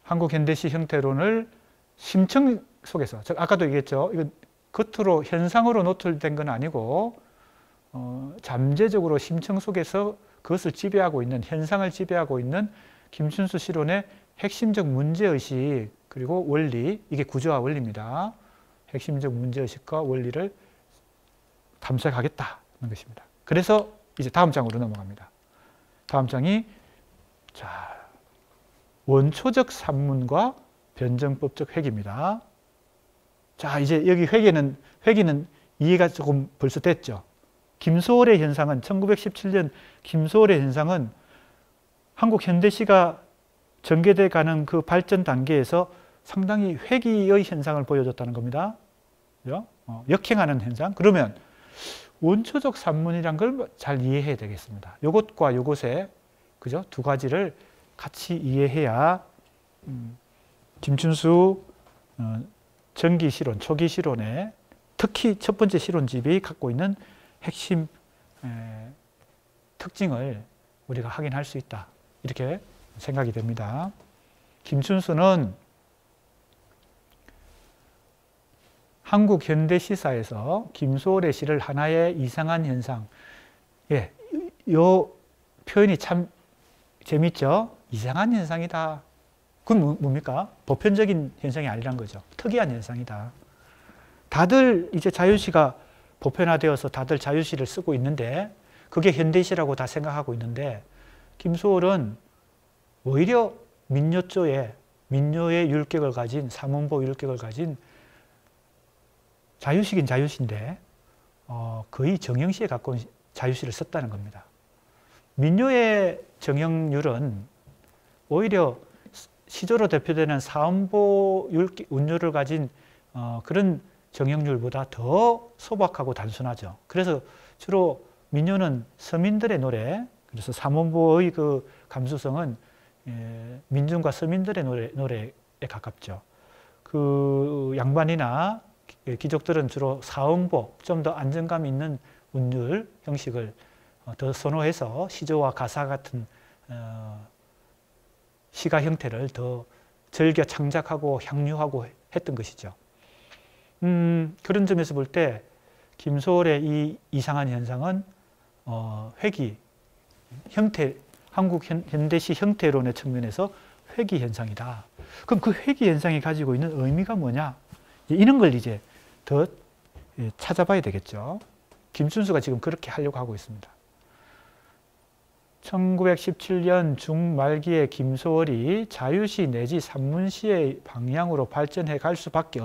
S1: 한국 현대시 형태론을 심층 속에서, 아까도 얘기했죠. 이건 겉으로 현상으로 노출된 건 아니고 잠재적으로 심층 속에서 그것을 지배하고 있는, 현상을 지배하고 있는 김춘수 실론의 핵심적 문제의식 그리고 원리, 이게 구조화 원리입니다. 핵심적 문제의식과 원리를 탐색하겠다는 것입니다. 그래서 이제 다음 장으로 넘어갑니다. 다음 장이 원초적 산문과 변정법적 회귀입니다. 자, 이제 여기 회귀는 이해가 조금 벌써 됐죠. 김소월의 현상은 1917년 김소월의 현상은 한국 현대시가 전개돼 가는 그 발전 단계에서 상당히 회귀의 현상을 보여줬다는 겁니다. 그죠? 역행하는 현상. 그러면 원초적 산문이란 걸 잘 이해해야 되겠습니다. 요것과 요것의 그죠? 두 가지를 같이 이해해야 김춘수 전기 실론, 초기 실론의 특히 첫 번째 실론집이 갖고 있는 핵심 특징을 우리가 확인할 수 있다. 이렇게 생각이 됩니다. 김춘수는 한국 현대 시사에서 김소월의 시를 하나의 이상한 현상, 이 표현이 참 재밌죠? 이상한 현상이다. 그건 뭡니까? 보편적인 현상이 아니란 거죠. 특이한 현상이다. 다들 이제 자유시가 보편화되어서 다들 자유시를 쓰고 있는데 그게 현대시라고 다 생각하고 있는데 김소월은 오히려 민요조의 율격을 가진 삼원보 율격을 가진 자유시긴 자유시인데 거의 정형시에 가까운 자유시를 썼다는 겁니다. 민요의 정형률은 오히려 시조로 대표되는 사원보 운율을 가진 그런 정형률보다 더 소박하고 단순하죠. 그래서 주로 민요는 서민들의 노래, 그래서 삼원보의 그 감수성은 민중과 서민들의 노래에 가깝죠. 그 양반이나 귀족들은 주로 사원보, 좀 더 안정감 있는 운율 형식을 더 선호해서 시조와 가사 같은 시가 형태를 더 즐겨 창작하고 향유하고 했던 것이죠. 그런 점에서 볼 때 김소월의 이 이상한 현상은 회귀, 형태, 한국 현대시 형태론의 측면에서 회귀 현상이다. 그럼 그 회귀 현상이 가지고 있는 의미가 뭐냐? 이런 걸 이제 더 찾아봐야 되겠죠. 김춘수가 지금 그렇게 하려고 하고 있습니다. 1917년 중말기에 김소월이 자유시 내지 산문시의 방향으로 발전해 갈 수밖에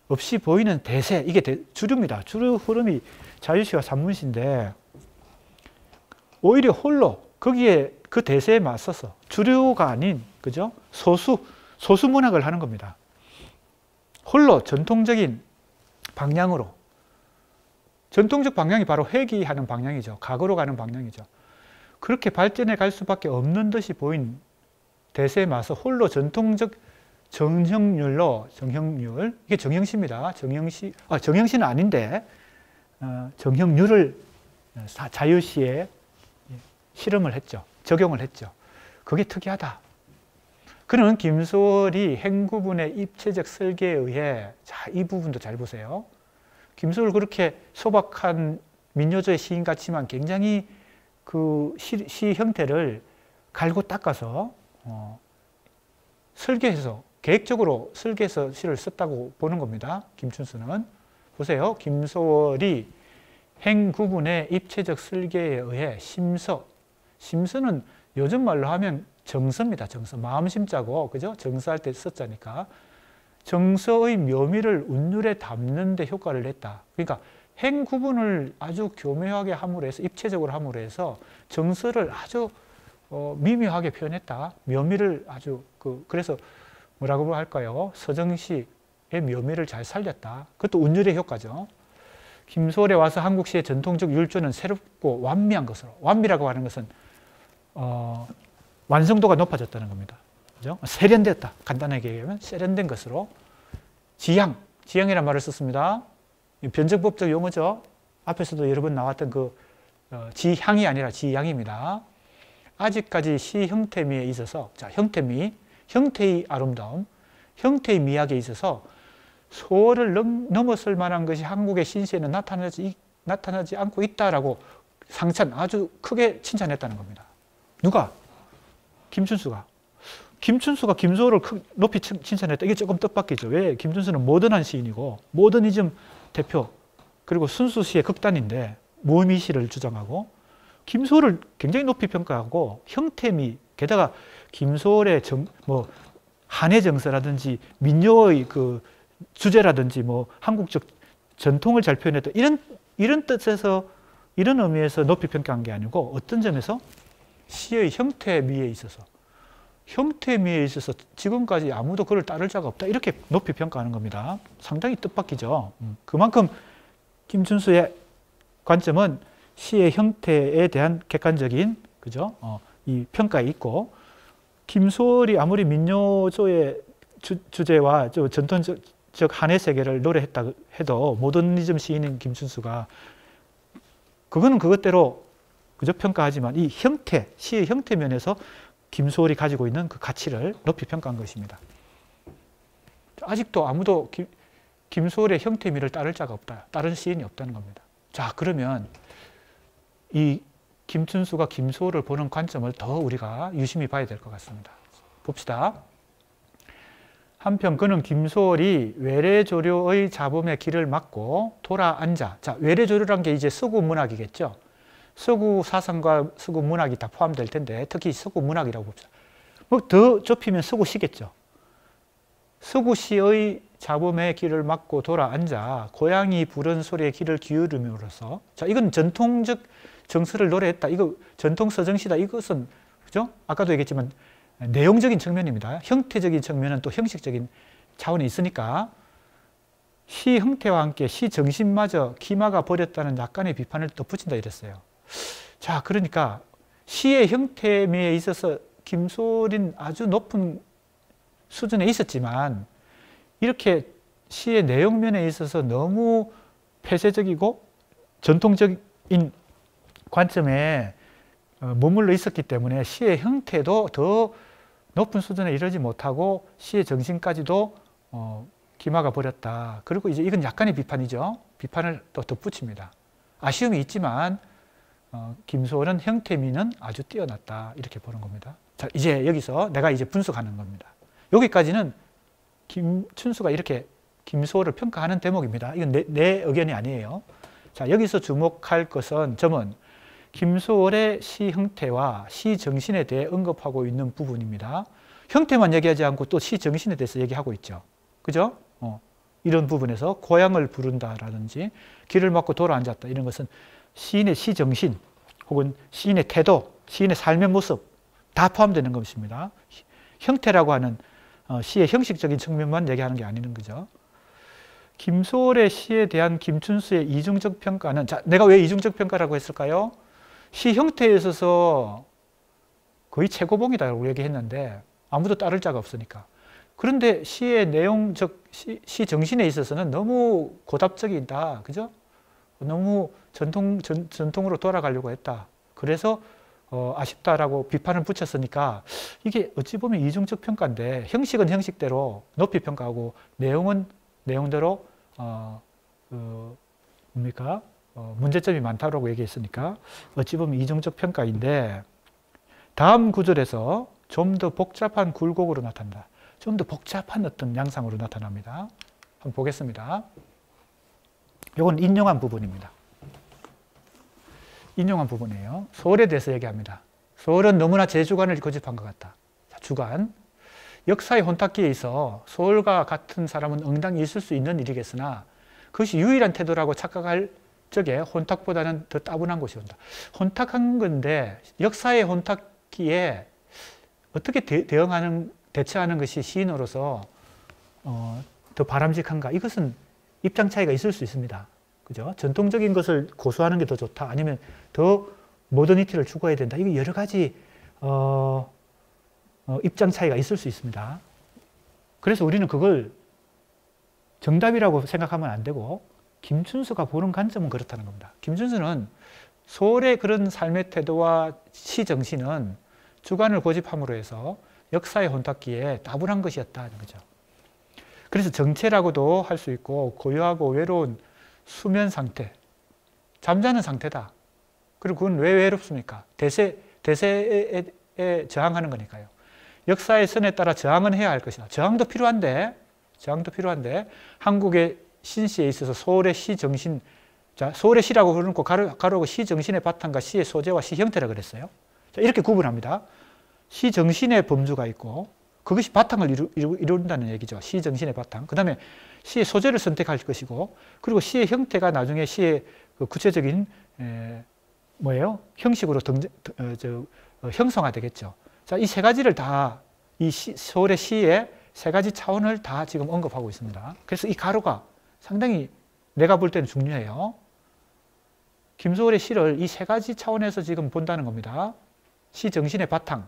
S1: 없이 보이는 대세, 이게 주류입니다. 주류 흐름이 자유시와 산문시인데 오히려 홀로 거기에 그 대세에 맞서서 주류가 아닌 그죠? 소수 문학을 하는 겁니다. 홀로 전통적인 방향으로, 전통적 방향이 바로 회귀하는 방향이죠. 과거로 가는 방향이죠. 그렇게 발전해 갈 수밖에 없는 듯이 보인 대세에 맞서 홀로 전통적 정형률, 이게 정형시입니다. 정형시는 아닌데 정형률을 자유시에 실험을 했죠. 적용을 했죠. 그게 특이하다. 그는 김소월이 행구분의 입체적 설계에 의해, 자, 이 부분도 잘 보세요. 김소월 그렇게 소박한 민요조의 시인 같지만 굉장히 그 시 형태를 갈고 닦아서 설계해서, 계획적으로 설계해서 시를 썼다고 보는 겁니다. 김춘수는. 보세요. 김소월이 행구분의 입체적 설계에 의해 심서는 요즘 말로 하면 정서입니다. 정서. 마음심자고, 그죠? 정서할 때 썼자니까. 정서의 묘미를 운율에 담는 데 효과를 냈다. 그러니까 행 구분을 아주 교묘하게 함으로 해서, 입체적으로 함으로 해서 정서를 아주 미묘하게 표현했다. 묘미를 아주 그래서 뭐라고 할까요? 서정시의 묘미를 잘 살렸다. 그것도 운율의 효과죠. 김소월에 와서 한국시의 전통적 율조는 새롭고 완미한 것으로, 완미라고 하는 것은 완성도가 높아졌다는 겁니다. 그죠? 세련됐다. 간단하게 얘기하면 세련된 것으로 지향이라는 말을 썼습니다. 변증법적 용어죠. 앞에서도 여러 번 나왔던 그 지향이 아니라 지향입니다. 아직까지 시 형태미에 있어서, 자, 형태미, 형태의 아름다움, 형태의 미학에 있어서 소월을 넘어설 만한 것이 한국의 신시에는 나타나지 않고 있다라고 아주 크게 칭찬했다는 겁니다. 누가? 김춘수가. 김춘수가 김소월을 높이 칭찬했다. 이게 조금 뜻밖이죠. 왜? 김춘수는 모던한 시인이고 모더니즘 대표, 그리고 순수시의 극단인데 무미시를 주장하고, 김소월을 굉장히 높이 평가하고 형태미, 게다가 김소월의 한해 정서라든지 민요의 그 주제라든지 한국적 전통을 잘 표현했다. 이런 뜻에서, 이런 의미에서 높이 평가한 게 아니고 어떤 점에서 시의 형태미에 있어서, 지금까지 아무도 그를 따를 자가 없다. 이렇게 높이 평가하는 겁니다. 상당히 뜻밖이죠. 그만큼 김춘수의 관점은 시의 형태에 대한 객관적인, 그죠? 이 평가에 있고, 김소월이 아무리 민요조의 주제와 전통적 한해 세계를 노래했다 해도 모더니즘 시인인 김춘수가 그거는 그것대로 그저 평가하지만 이 형태, 시의 형태 면에서 김소월이 가지고 있는 그 가치를 높이 평가한 것입니다. 아직도 아무도 김소월의 형태미를 따를 자가 없다. 다른 시인이 없다는 겁니다. 자, 그러면 이 김춘수가 김소월을 보는 관점을 더 우리가 유심히 봐야 될 것 같습니다. 봅시다. 한편 그는 김소월이 외래조류의 잡음의 길을 막고 돌아앉아. 자, 외래조류란 게 이제 서구 문학이겠죠. 서구 사상과 서구 문학이 다 포함될 텐데 특히 서구 문학이라고 봅시다. 더 좁히면 서구시겠죠. 서구시의 잡음의 길을 막고 돌아앉아 고양이 부른 소리에 귀를 기울임으로써, 자, 이건 전통적 정서를 노래했다. 이거 전통 서정시다. 이것은, 그죠? 아까도 얘기했지만 내용적인 측면입니다. 형태적인 측면은 또 형식적인 차원이 있으니까 시 형태와 함께 시 정신마저 기마가 버렸다는 약간의 비판을 덧붙인다 이랬어요. 자, 그러니까 시의 형태미에 있어서 김소월은 아주 높은 수준에 있었지만 이렇게 시의 내용면에 있어서 너무 폐쇄적이고 전통적인 관점에 머물러 있었기 때문에 시의 형태도 더 높은 수준에 이르지 못하고 시의 정신까지도 기마가 버렸다. 그리고 이제 이건 약간의 비판이죠. 비판을 또 덧붙입니다. 아쉬움이 있지만 김소월은 형태미는 아주 뛰어났다. 이렇게 보는 겁니다. 자, 이제 여기서 내가 이제 분석하는 겁니다. 여기까지는 김춘수가 이렇게 김소월을 평가하는 대목입니다. 이건 내 의견이 아니에요. 자, 여기서 주목할 점은 김소월의 시 형태와 시 정신에 대해 언급하고 있는 부분입니다. 형태만 얘기하지 않고 또 시 정신에 대해서 얘기하고 있죠. 그죠? 이런 부분에서 고향을 부른다라든지 길을 막고 돌아앉았다. 이런 것은 시인의 시 정신 혹은 시인의 태도, 시인의 삶의 모습 다 포함되는 것입니다. 형태라고 하는 시의 형식적인 측면만 얘기하는 게 아니는 거죠. 김소월의 시에 대한 김춘수의 이중적 평가는, 자, 내가 왜 이중적 평가라고 했을까요? 시 형태에 있어서 거의 최고봉이다라고 얘기했는데 아무도 따를 자가 없으니까. 그런데 시의 내용적, 시 정신에 있어서는 너무 고답적이다. 그죠? 너무 전통으로 돌아가려고 했다. 그래서 아쉽다라고 비판을 붙였으니까 이게 어찌 보면 이중적 평가인데 형식은 형식대로 높이 평가하고 내용은 내용대로 문제점이 많다고 얘기했으니까 어찌 보면 이중적 평가인데, 다음 구절에서 좀 더 복잡한 굴곡으로 나타난다. 좀 더 복잡한 어떤 양상으로 나타납니다. 한번 보겠습니다. 이건 인용한 부분입니다. 인용한 부분이에요. 소월에 대해서 얘기합니다. 소월은 너무나 제 주관을 고집한 것 같다. 자, 주관. 역사의 혼탁기에 있어 소월과 같은 사람은 응당히 있을 수 있는 일이겠으나 그것이 유일한 태도라고 착각할 적에 혼탁보다는 더 따분한 것이 온다. 혼탁한 건데 역사의 혼탁기에 어떻게 대응하는 대처하는 것이 시인으로서 더 바람직한가? 이것은 입장 차이가 있을 수 있습니다. 그죠? 전통적인 것을 고수하는 게 더 좋다. 아니면 더 모더니티를 추구해야 된다. 이게 여러 가지 입장 차이가 있을 수 있습니다. 그래서 우리는 그걸 정답이라고 생각하면 안 되고 김춘수가 보는 관점은 그렇다는 겁니다. 김춘수는 소월의 그런 삶의 태도와 시 정신은 주관을 고집함으로 해서 역사의 혼탁기에 따분한 것이었다는 거죠. 그래서 정체라고도 할 수 있고 고요하고 외로운 수면 상태, 잠자는 상태다. 그리고 그건 왜 외롭습니까? 대세에 저항하는 거니까요. 역사의 선에 따라 저항은 해야 할 것이다. 저항도 필요한데 한국의 신시에 있어서 소월의 시 정신, 자, 소월의 시라고 그러고 가로고 시 정신의 바탕과 시의 소재와 시 형태라 그랬어요. 자, 이렇게 구분합니다. 시 정신의 범주가 있고 그것이 바탕을 이룬다는 얘기죠. 시 정신의 바탕. 그 다음에 시의 소재를 선택할 것이고, 그리고 시의 형태가 나중에 시의 그 구체적인 형식으로 형성화되겠죠. 자, 이 세 가지를 다 이 소월의 시의 세 가지 차원을 다 지금 언급하고 있습니다. 그래서 이 가로가 상당히 내가 볼 때는 중요해요. 김소월의 시를 이 세 가지 차원에서 지금 본다는 겁니다. 시 정신의 바탕,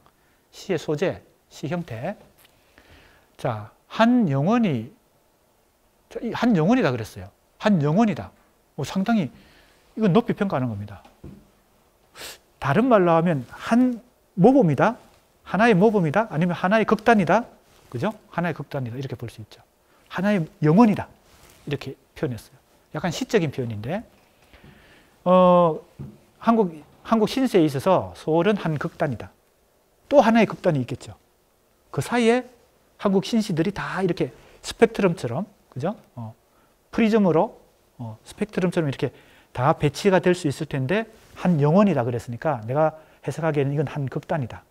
S1: 시의 소재, 시 형태. 자, 한 영혼이다 그랬어요. 한 영혼이다. 상당히 이건 높이 평가하는 겁니다. 다른 말로 하면 한 모범이다, 하나의 모범이다, 아니면 하나의 극단이다, 그죠? 하나의 극단이다 이렇게 볼 수 있죠. 하나의 영혼이다 이렇게 표현했어요. 약간 시적인 표현인데, 한국 신세에 있어서 소월은 한 극단이다. 또 하나의 극단이 있겠죠. 그 사이에 한국 신시들이 다 이렇게 스펙트럼처럼, 그죠? 프리즘으로 스펙트럼처럼 이렇게 다 배치가 될 수 있을 텐데 한 영혼이다 그랬으니까 내가 해석하기에는 이건 한 극단이다.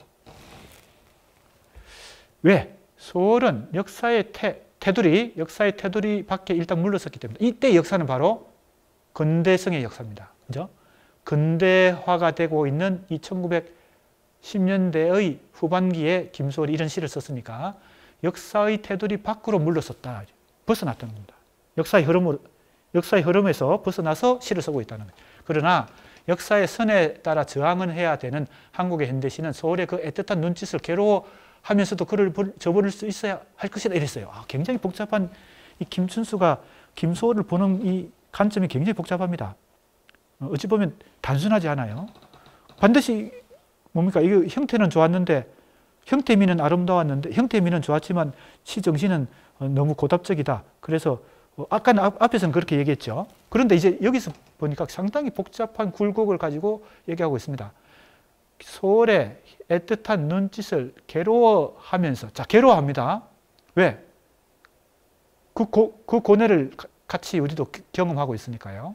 S1: 왜? 소월은 역사의 테두리 밖에 일단 물러섰기 때문에 이때 역사는 바로 근대성의 역사입니다. 그죠? 근대화가 되고 있는 이 1910년대의 후반기에 김소월이 이런 시를 썼으니까 역사의 테두리 밖으로 물러섰다. 벗어났다는 겁니다. 역사의 흐름에서 벗어나서 시를 쓰고 있다는 거예요. 그러나 역사의 선에 따라 저항은 해야 되는 한국의 현대시는 소월의 그 애틋한 눈짓을 괴로워하면서도 그를 저버릴 수 있어야 할 것이다 이랬어요. 굉장히 복잡한 이 김춘수가 김소월을 보는 이 관점이 굉장히 복잡합니다. 어찌 보면 단순하지 않아요. 반드시 뭡니까? 이거 형태는 좋았는데, 형태미는 아름다웠는데, 형태미는 좋았지만 시 정신은 너무 고답적이다. 그래서 아까는 앞에서는 그렇게 얘기했죠. 그런데 이제 여기서 보니까 상당히 복잡한 굴곡을 가지고 얘기하고 있습니다. 소월의 애틋한 눈짓을 괴로워하면서, 자, 괴로워합니다. 왜? 그 고뇌를 같이 우리도 경험하고 있으니까요.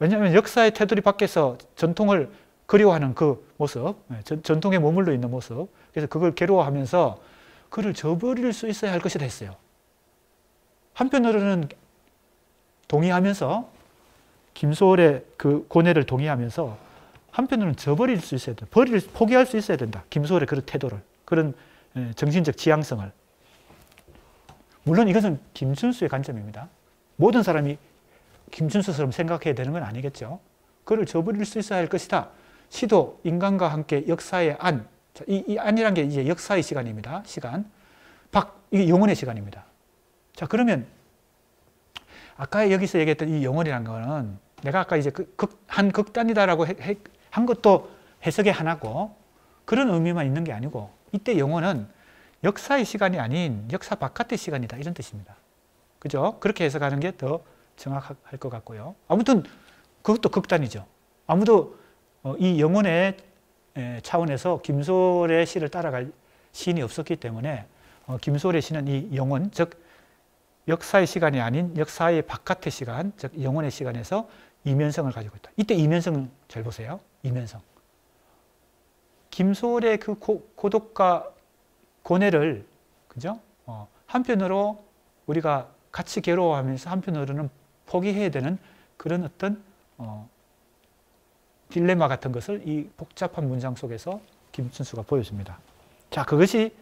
S1: 왜냐하면 역사의 테두리 밖에서 전통을 그리워하는 그 모습, 전통에 머물러 있는 모습, 그래서 그걸 괴로워하면서 그를 저버릴 수 있어야 할 것이다 했어요. 한편으로는 동의하면서, 김소월의 그 고뇌를 동의하면서 한편으로는 저버릴 수 있어야 된다. 포기할 수 있어야 된다. 김소월의 그런 태도를, 그런 정신적 지향성을. 물론 이것은 김춘수의 관점입니다. 모든 사람이 김춘수처럼 생각해야 되는 건 아니겠죠. 그를 저버릴 수 있어야 할 것이다. 시도 인간과 함께 역사의 안, 이 안이란 게 이제 역사의 시간입니다. 시간. 이게 영혼의 시간입니다. 자, 그러면 아까 여기서 얘기했던 이 영혼이라는 거는 내가 아까 이제 한 극단이다라고 한 것도 해석의 하나고 그런 의미만 있는 게 아니고 이때 영혼은 역사의 시간이 아닌 역사 바깥의 시간이다 이런 뜻입니다. 그죠? 그렇게 해석하는 게 더 정확할 것 같고요. 아무튼 그것도 극단이죠. 아무도 이 영혼의 차원에서 김소월의 시를 따라갈 시인이 없었기 때문에 김소월의 시는 이 영혼, 즉 역사의 시간이 아닌 역사의 바깥의 시간, 즉 영혼의 시간에서 이면성을 가지고 있다. 이때 이면성 잘 보세요. 이면성. 김소월의 그 고독과 고뇌를, 그죠? 한편으로 우리가 같이 괴로워하면서 한편으로는 포기해야 되는 그런 어떤 딜레마 같은 것을 이 복잡한 문장 속에서 김춘수가 보여줍니다. 자, 그것이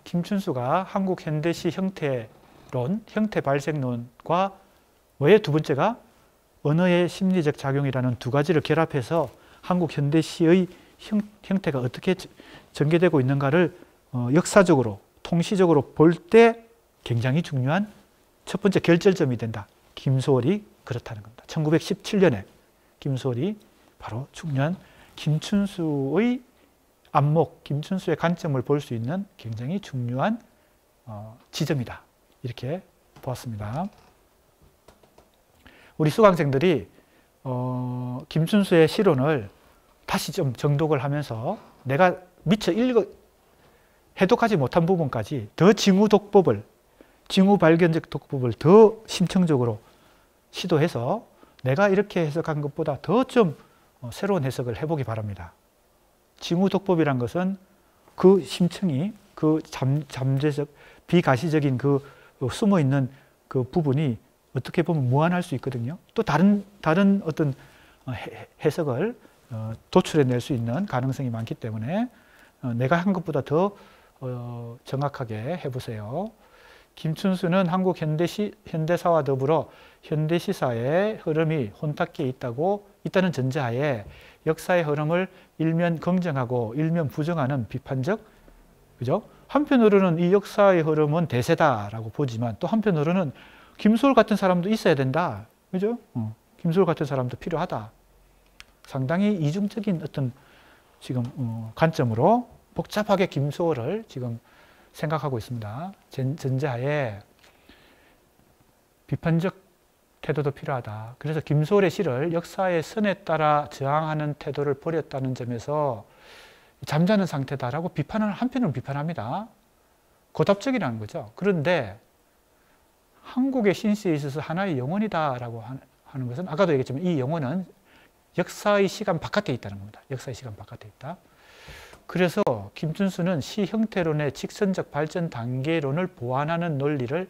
S1: 김춘수가 한국 현대시 형태론, 형태 발생론과 왜 두 번째가 언어의 심리적 작용이라는 두 가지를 결합해서 한국 현대시의 형태가 어떻게 전개되고 있는가를 역사적으로, 통시적으로 볼 때 굉장히 중요한 첫 번째 결절점이 된다. 김소월이 그렇다는 겁니다. 1917년에 김소월이 바로 중요한 김춘수의 안목, 김춘수의 관점을 볼 수 있는 굉장히 중요한 지점이다. 이렇게 보았습니다. 우리 수강생들이 김춘수의 시론을 다시 좀 정독을 하면서 내가 미처 해독하지 못한 부분까지 더 징후 발견적 독법을 더 심층적으로 시도해서 내가 이렇게 해석한 것보다 더 좀 새로운 해석을 해보기 바랍니다. 징후 독법이란 것은 그 심층이, 그 잠재적, 비가시적인 그 숨어 있는 그 부분이 어떻게 보면 무한할 수 있거든요. 또 다른 어떤 해석을 도출해낼 수 있는 가능성이 많기 때문에 내가 한 것보다 더 정확하게 해보세요. 김춘수는 한국 현대사와 더불어 현대시사의 흐름이 혼탁해 있다는 전제하에 역사의 흐름을 일면 긍정하고 일면 부정하는 비판적, 그죠? 한편으로는 이 역사의 흐름은 대세다라고 보지만 또 한편으로는 김소월 같은 사람도 있어야 된다, 그죠? 김소월 같은 사람도 필요하다. 상당히 이중적인 어떤 지금 관점으로 복잡하게 김소월을 지금 생각하고 있습니다. 전제하에 비판적 태도도 필요하다. 그래서 김소월의 시를 역사의 선에 따라 저항하는 태도를 버렸다는 점에서 잠자는 상태다라고 한편으로는 비판합니다. 고답적이라는 거죠. 그런데 한국의 신시에 있어서 하나의 영혼이다라고 하는 것은 아까도 얘기했지만 이 영혼은 역사의 시간 바깥에 있다는 겁니다. 역사의 시간 바깥에 있다. 그래서 김춘수는 시 형태론의 직선적 발전 단계론을 보완하는 논리를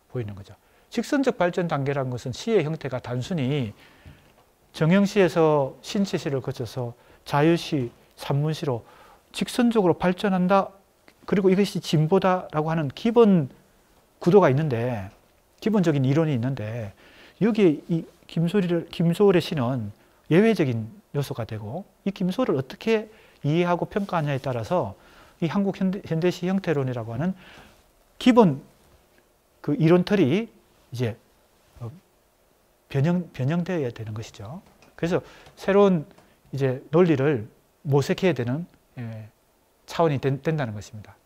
S1: 보이는 거죠. 직선적 발전 단계라는 것은 시의 형태가 단순히 정형시에서 신체시를 거쳐서 자유시, 산문시로 직선적으로 발전한다. 그리고 이것이 진보다라고 하는 기본 구도가 있는데, 기본적인 이론이 있는데 여기에 이 김소월의 시는 예외적인 요소가 되고 이 김소월을 어떻게 이해하고 평가하냐에 따라서 이 한국 현대시 형태론이라고 하는 기본 그 이론틀이 이제 변형되어야 되는 것이죠. 그래서 새로운 이제 논리를 모색해야 되는 차원이 된다는 것입니다.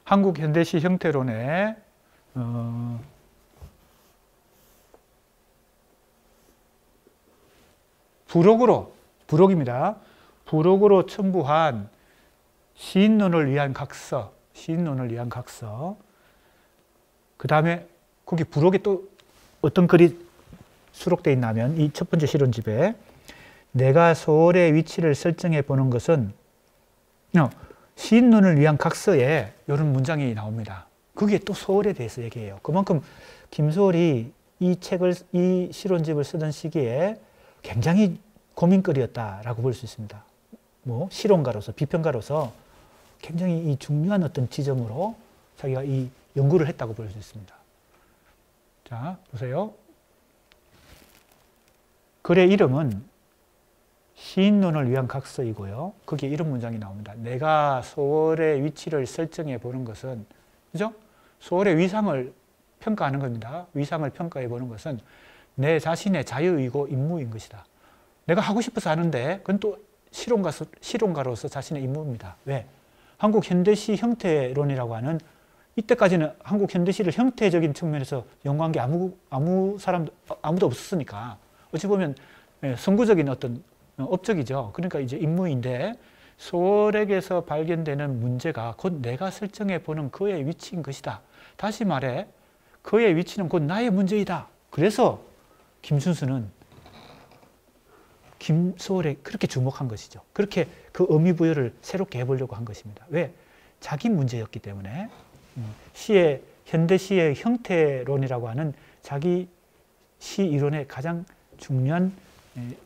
S1: 한국 현대시 형태론의 부록입니다. 부록으로 첨부한 시인론을 위한 각서, 그 다음에 거기 부록에 또 어떤 글이 수록되어 있냐면 이 첫 번째 실론집에 내가 소월의 위치를 설정해 보는 것은 시인론을 위한 각서에 이런 문장이 나옵니다. 거기에 또 소월에 대해서 얘기해요. 그만큼 김소월이 이 실론집을 쓰던 시기에 굉장히 고민거리였다라고 볼 수 있습니다. 실론가로서, 비평가로서 굉장히 이 중요한 어떤 지점으로 자기가 이 연구를 했다고 볼 수 있습니다. 자, 보세요. 글의 이름은 시인론을 위한 각서이고요. 거기에 이런 문장이 나옵니다. 내가 소월의 위치를 설정해 보는 것은, 그죠? 소월의 위상을 평가하는 겁니다. 위상을 평가해 보는 것은 내 자신의 자유이고 임무인 것이다. 내가 하고 싶어서 하는데 그건 또 실론가로서 자신의 임무입니다. 왜? 한국 현대시 형태론이라고 하는 이때까지는 한국 현대시를 형태적인 측면에서 연구한 게 아무도 없었으니까 어찌 보면 선구적인 어떤 업적이죠. 그러니까 이제 임무인데 소월에게서 발견되는 문제가 곧 내가 설정해 보는 그의 위치인 것이다. 다시 말해 그의 위치는 곧 나의 문제이다. 그래서 김춘수는 김소월에 그렇게 주목한 것이죠. 그렇게 그 의미부여를 새롭게 해보려고 한 것입니다. 왜? 자기 문제였기 때문에 현대시의 형태론이라고 하는 자기 시 이론의 가장 중요한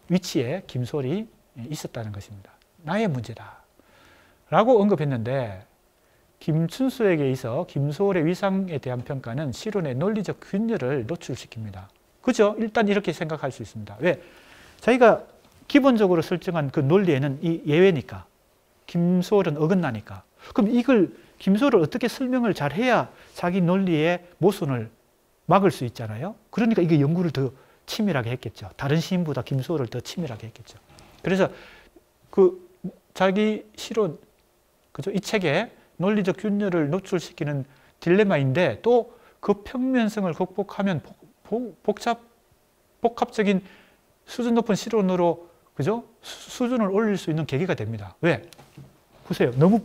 S1: 위치에 김소월이 있었다는 것입니다. 나의 문제다. 라고 언급했는데 김춘수에게 있어 김소월의 위상에 대한 평가는 실론의 논리적 균열을 노출시킵니다. 그죠? 일단 이렇게 생각할 수 있습니다. 왜? 자기가 기본적으로 설정한 그 논리에는 이 예외니까. 김소월은 어긋나니까. 그럼 이걸 김소월을 어떻게 설명을 잘 해야 자기 논리의 모순을 막을 수 있잖아요. 그러니까 이게 연구를 더 치밀하게 했겠죠. 다른 시인보다 김소월을 더 치밀하게 했겠죠. 그래서 그 자기 실론, 그죠? 이 책에 논리적 균열을 노출시키는 딜레마인데 또 그 평면성을 극복하면 복합적인 수준 높은 실론으로, 그죠? 수준을 올릴 수 있는 계기가 됩니다. 왜? 보세요. 너무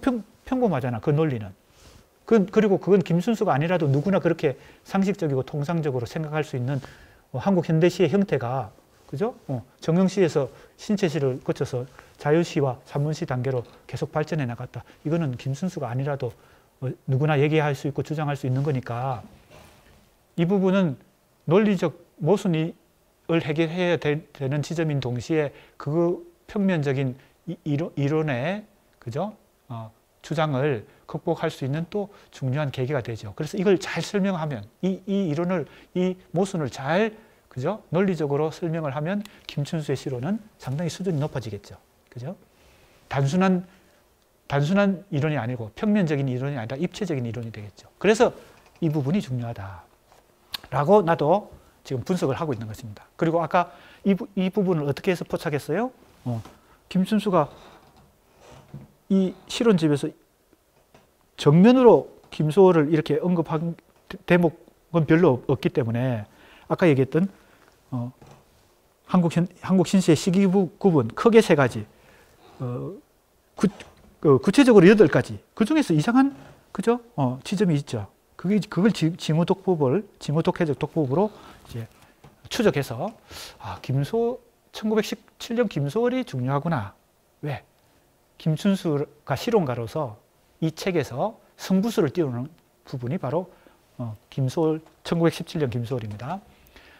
S1: 평범하잖아, 그 논리는. 그리고 그건 김순수가 아니라도 누구나 그렇게 상식적이고 통상적으로 생각할 수 있는 한국 현대시의 형태가, 그죠? 정형시에서 신체시를 거쳐서 자유시와 산문시 단계로 계속 발전해 나갔다. 이거는 김순수가 아니라도 누구나 얘기할 수 있고 주장할 수 있는 거니까 이 부분은 논리적 모순을 해결해야 되는 지점인 동시에 그 평면적인 이론의, 그죠? 주장을 극복할 수 있는 또 중요한 계기가 되죠. 그래서 이걸 잘 설명하면 이 이론을, 이 모순을 잘, 그죠? 논리적으로 설명을 하면 김춘수의 시론은 상당히 수준이 높아지겠죠. 그죠? 단순한 이론이 아니고 평면적인 이론이 아니라 입체적인 이론이 되겠죠. 그래서 이 부분이 중요하다라고 나도 지금 분석을 하고 있는 것입니다. 그리고 아까 이 부분을 어떻게 해서 포착했어요? 김춘수가 이 실론집에서 정면으로 김소월을 이렇게 언급한 대목은 별로 없기 때문에 아까 얘기했던 한국 신시의 시기 구분 크게 세 가지, 구체적으로 8가지, 그 중에서 이상한, 그죠? 지점이 있죠. 그걸 징후독해적 독보법으로 이제 추적해서 1917년 김소월이 중요하구나. 왜? 김춘수가 실론가로서 이 책에서 성부수를 띄우는 부분이 바로 1917년 김소월입니다.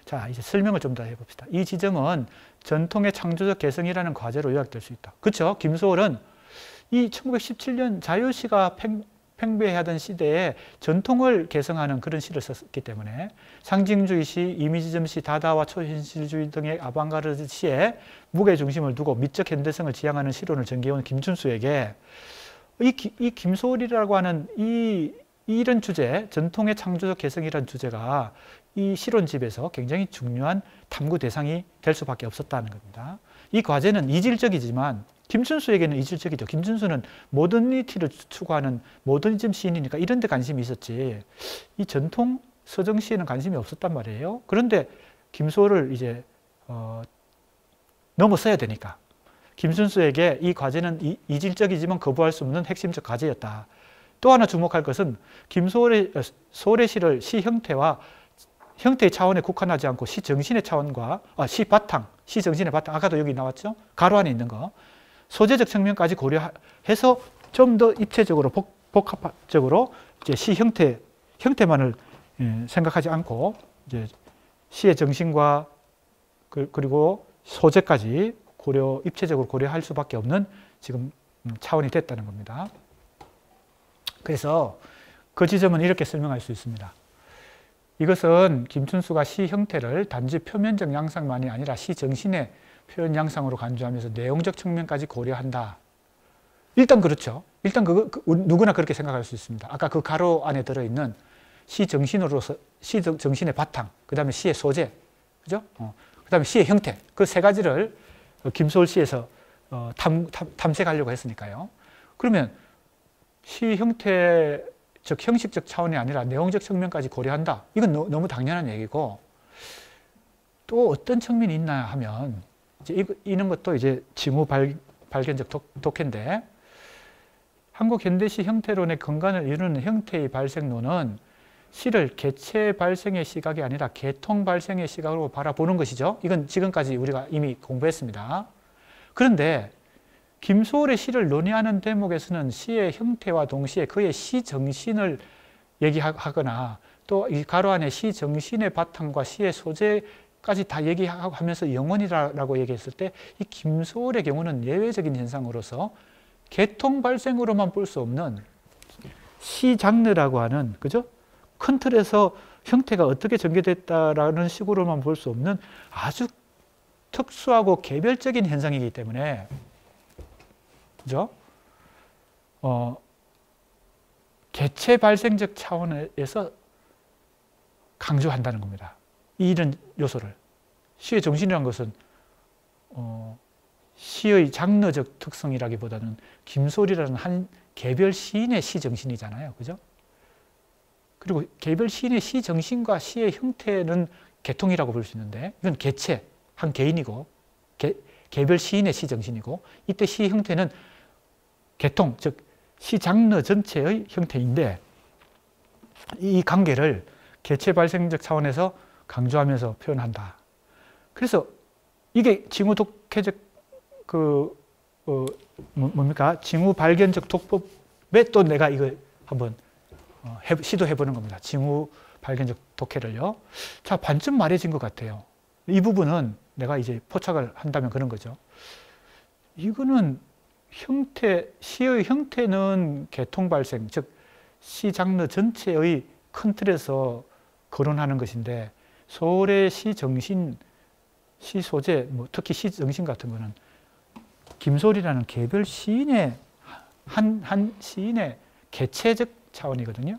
S1: 자, 이제 설명을 좀 더 해봅시다. 이 지점은 전통의 창조적 개성이라는 과제로 요약될 수 있다. 그렇죠? 김소월은 이 1917년 자유시가 팽배하던 시대에 전통을 개성하는 그런 시를 썼기 때문에 상징주의 시, 이미지점 시, 다다와 초현실주의 등의 아방가르드 시에 무게중심을 두고 미적 현대성을 지향하는 시론을 전개해온 김춘수에게 이 김소월이라고 하는 이런 주제, 전통의 창조적 개성이라는 주제가 이 실론집에서 굉장히 중요한 탐구 대상이 될 수밖에 없었다는 겁니다. 이 과제는 이질적이지만 김춘수에게는 이질적이죠. 김춘수는 모더니티를 추구하는 모더니즘 시인이니까 이런 데 관심이 있었지 이 전통 서정 시에는 관심이 없었단 말이에요. 그런데 김소월을 이제 넘어서야 되니까 김춘수에게 이 과제는 이질적이지만 거부할 수 없는 핵심적 과제였다. 또 하나 주목할 것은 김소월의 시를 시 형태와 형태의 차원에 국한하지 않고 시 정신의 차원과 시 정신의 바탕, 아까도 여기 나왔죠? 가로 안에 있는 거. 소재적 측면까지 고려해서 좀 더 입체적으로 복합적으로 이제 시 형태만을 생각하지 않고 이제 시의 정신과 그리고 소재까지 입체적으로 고려할 수밖에 없는 지금 차원이 됐다는 겁니다. 그래서 그 지점은 이렇게 설명할 수 있습니다. 이것은 김춘수가 시 형태를 단지 표면적 양상만이 아니라 시 정신의 표현 양상으로 간주하면서 내용적 측면까지 고려한다. 일단 그렇죠. 일단 누구나 그렇게 생각할 수 있습니다. 아까 그 가로 안에 들어있는 시 정신으로서 시 정신의 바탕, 그 다음에 시의 소재, 그죠? 그 다음에 시의 형태, 그 세 가지를 김소월 시에서 탐색하려고 했으니까요. 그러면 시 형태, 즉 형식적 차원이 아니라 내용적 측면까지 고려한다. 이건 너무 당연한 얘기고, 또 어떤 측면이 있나 하면 이제 이런 것도 이제 징후 발견적 독해인데, 한국 현대시 형태론의 근간을 이루는 형태의 발생론은 시를 개체 발생의 시각이 아니라 개통 발생의 시각으로 바라보는 것이죠. 이건 지금까지 우리가 이미 공부했습니다. 그런데 김소월의 시를 논의하는 대목에서는 시의 형태와 동시에 그의 시 정신을 얘기하거나 또 이 가로 안에 시 정신의 바탕과 시의 소재까지 다 얘기하면서 영혼이라고 얘기했을 때 이 김소월의 경우는 예외적인 현상으로서 계통 발생으로만 볼 수 없는 시 장르라고 하는, 그죠? 큰 틀에서 형태가 어떻게 전개됐다라는 식으로만 볼 수 없는 아주 특수하고 개별적인 현상이기 때문에, 그죠? 개체 발생적 차원에서 강조한다는 겁니다. 이런 요소를. 시의 정신이라는 것은 시의 장르적 특성이라기보다는 김소리라는 한 개별 시인의 시 정신이잖아요. 그죠? 그리고 개별 시인의 시 정신과 시의 형태는 개통이라고 볼 수 있는데, 이건 개체, 한 개인이고, 개별 시인의 시 정신이고, 이때 시 형태는 개통, 즉 시 장르 전체의 형태인데, 이 관계를 개체 발생적 차원에서 강조하면서 표현한다. 그래서 이게 징후 독해적 뭡니까? 징후 발견적 독법에 또 내가 이걸 한번 시도해 보는 겁니다. 징후 발견적 독해를요. 자, 반쯤 말해진 것 같아요. 이 부분은 내가 이제 포착을 한다면 그런 거죠. 이거는 시의 형태는 개통 발생, 즉 시 장르 전체의 큰 틀에서 거론하는 것인데, 소홀의 시 정신, 시 소재, 특히 시 정신 같은 거는 김소리라는 개별 시인의 한 시인의 개체적 차원이거든요.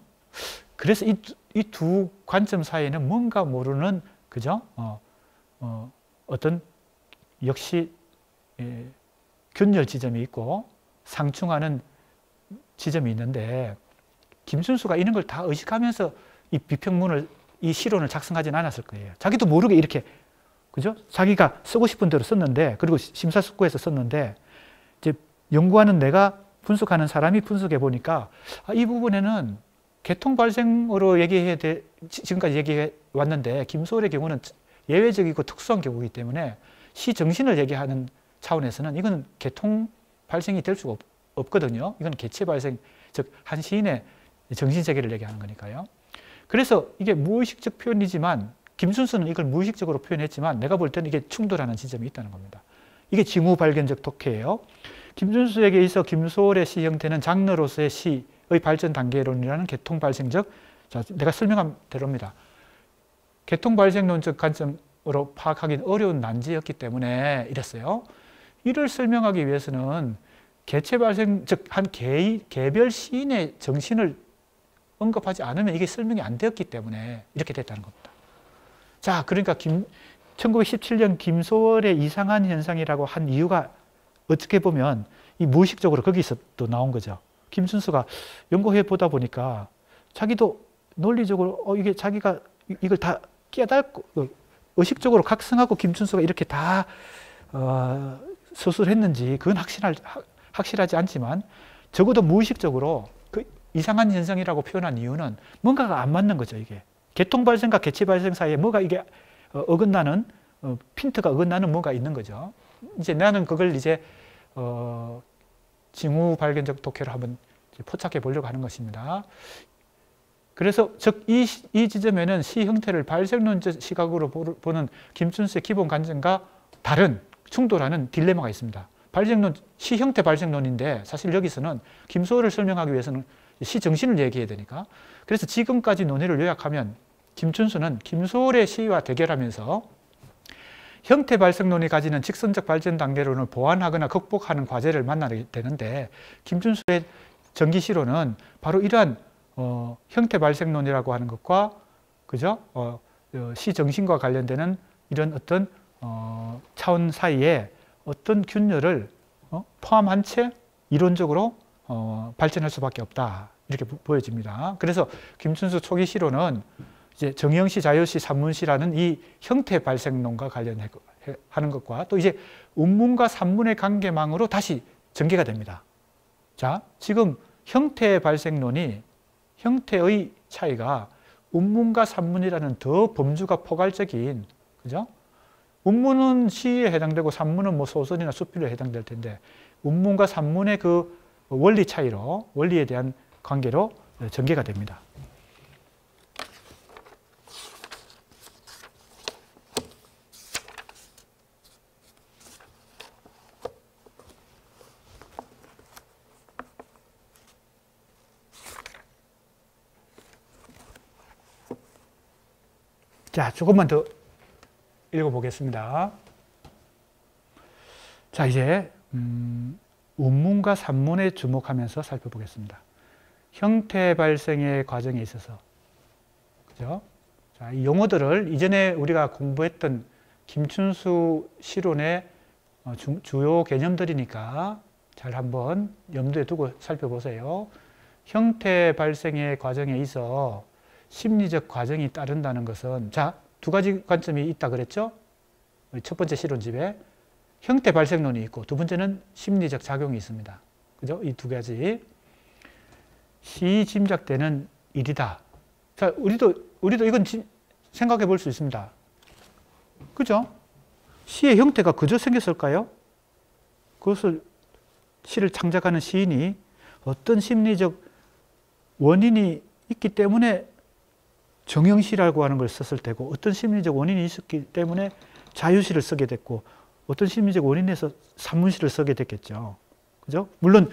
S1: 그래서 이 두 관점 사이에는 뭔가 모르는, 그죠? 어떤 역시 균열 지점이 있고 상충하는 지점이 있는데, 김순수가 이런 걸 다 의식하면서 이 비평문을, 이 시론을 작성하진 않았을 거예요. 자기도 모르게 이렇게, 그죠? 자기가 쓰고 싶은 대로 썼는데, 그리고 심사숙고해서 썼는데, 이제 연구하는 내가, 분석하는 사람이 분석해 보니까 이 부분에는 개통 발생으로 얘기해야 돼. 지금까지 얘기해 왔는데 김소월의 경우는 예외적이고 특수한 경우이기 때문에 시 정신을 얘기하는 차원에서는 이건 개통 발생이 될 수가 없거든요. 이건 개체 발생, 즉 한 시인의 정신세계를 얘기하는 거니까요. 그래서 이게 무의식적 표현이지만, 김순수는 이걸 무의식적으로 표현했지만 내가 볼 때는 이게 충돌하는 지점이 있다는 겁니다. 이게 징후 발견적 독해예요. 김순수에게 있어 김소월의 시 형태는 장르로서의 시의 발전 단계론이라는 개통 발생적, 자, 내가 설명한 대로입니다. 개통 발생론적 관점으로 파악하기는 어려운 난제였기 때문에 이랬어요. 이를 설명하기 위해서는 개체 발생, 즉 한 개별 시인의 정신을 언급하지 않으면 이게 설명이 안 되었기 때문에 이렇게 됐다는 겁니다. 자, 그러니까 1917년 김소월의 이상한 현상이라고 한 이유가 어떻게 보면 이 무의식적으로 거기서 또 나온 거죠. 김순수가 연구해 보다 보니까 자기도 논리적으로 이게 자기가 이걸 다 깨닫고 의식적으로 각성하고 김순수가 이렇게 다 서술했는지 그건 확실하지 않지만, 적어도 무의식적으로 그 이상한 현상이라고 표현한 이유는 뭔가가 안 맞는 거죠. 이게 개통 발생과 개체 발생 사이에 뭐가 이게 어긋나는, 핀트가 어긋나는 뭐가 있는 거죠. 이제 나는 그걸 이제 징후 발견적 독해로 한번 포착해 보려고 하는 것입니다. 그래서 즉 이 지점에는 시 형태를 발생론적 시각으로 보는 김순수의 기본 관점과 다른 충돌하는 딜레마가 있습니다. 발생론, 시 형태 발생론인데 사실 여기서는 김소월을 설명하기 위해서는 시 정신을 얘기해야 되니까, 그래서 지금까지 논의를 요약하면 김춘수는 김소월의 시와 대결하면서 형태 발생론이 가지는 직선적 발전 단계론을 보완하거나 극복하는 과제를 만나게 되는데, 김춘수의 전기시론은 바로 이러한 형태 발생론이라고 하는 것과, 그죠? 시 정신과 관련되는 이런 어떤 차원 사이에 어떤 균열을 포함한 채 이론적으로 발전할 수밖에 없다, 이렇게 보여집니다. 그래서 김춘수 초기 시론은 이제 정의영시, 자유시, 산문시라는 이 형태 발생론과 관련하는 것과 또 이제 운문과 산문의 관계망으로 다시 전개가 됩니다. 자, 지금 형태 발생론이, 형태의 차이가 운문과 산문이라는 더 범주가 포괄적인, 그죠? 운문은 시에 해당되고 산문은 뭐 소설이나 수필에 해당될 텐데, 운문과 산문의 그 원리 차이로, 원리에 대한 관계로 전개가 됩니다. 자, 조금만 더 읽어보겠습니다. 자, 이제 운문과 산문에 주목하면서 살펴보겠습니다. 형태 발생의 과정에 있어서, 그죠? 자, 이 용어들을 이전에 우리가 공부했던 김춘수 실론의 주요 개념들이니까 잘 한번 염두에 두고 살펴보세요. 형태 발생의 과정에 있어 심리적 과정이 따른다는 것은, 자, 두 가지 관점이 있다 그랬죠? 첫 번째 실론집에 형태 발생론이 있고, 두 번째는 심리적 작용이 있습니다. 그죠? 이 두 가지. 시 짐작되는 일이다. 자, 우리도 이건 생각해 볼 수 있습니다. 그죠? 시의 형태가 그저 생겼을까요? 그것을, 시를 창작하는 시인이 어떤 심리적 원인이 있기 때문에 정형시라고 하는 걸 썼을 테고, 어떤 심리적 원인이 있었기 때문에 자유시를 쓰게 됐고, 어떤 심리적 원인에서 산문시를 쓰게 됐겠죠. 그죠? 물론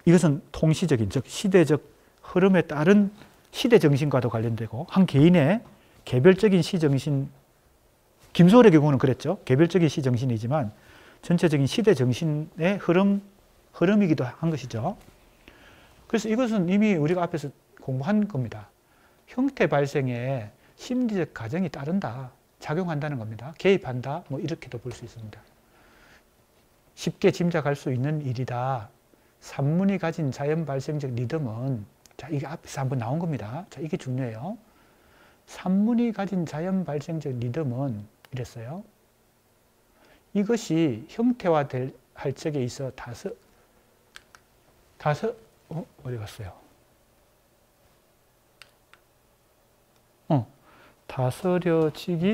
S1: 이것은 통시적인, 즉 시대적 흐름에 따른 시대 정신과도 관련되고, 한 개인의 개별적인 시 정신, 김소월의 경우는 그랬죠. 개별적인 시 정신이지만 전체적인 시대 정신의 흐름이기도 한 것이죠. 그래서 이것은 이미 우리가 앞에서 공부한 겁니다. 형태 발생에 심리적 과정이 따른다, 작용한다는 겁니다. 개입한다, 뭐 이렇게도 볼 수 있습니다. 쉽게 짐작할 수 있는 일이다. 산문이 가진 자연 발생적 리듬은, 자, 이게 앞에서 한번 나온 겁니다. 자, 이게 중요해요. 산문이 가진 자연 발생적 리듬은 이랬어요. 이것이 형태화할 적에 있어 어디 갔어요? 다스려지지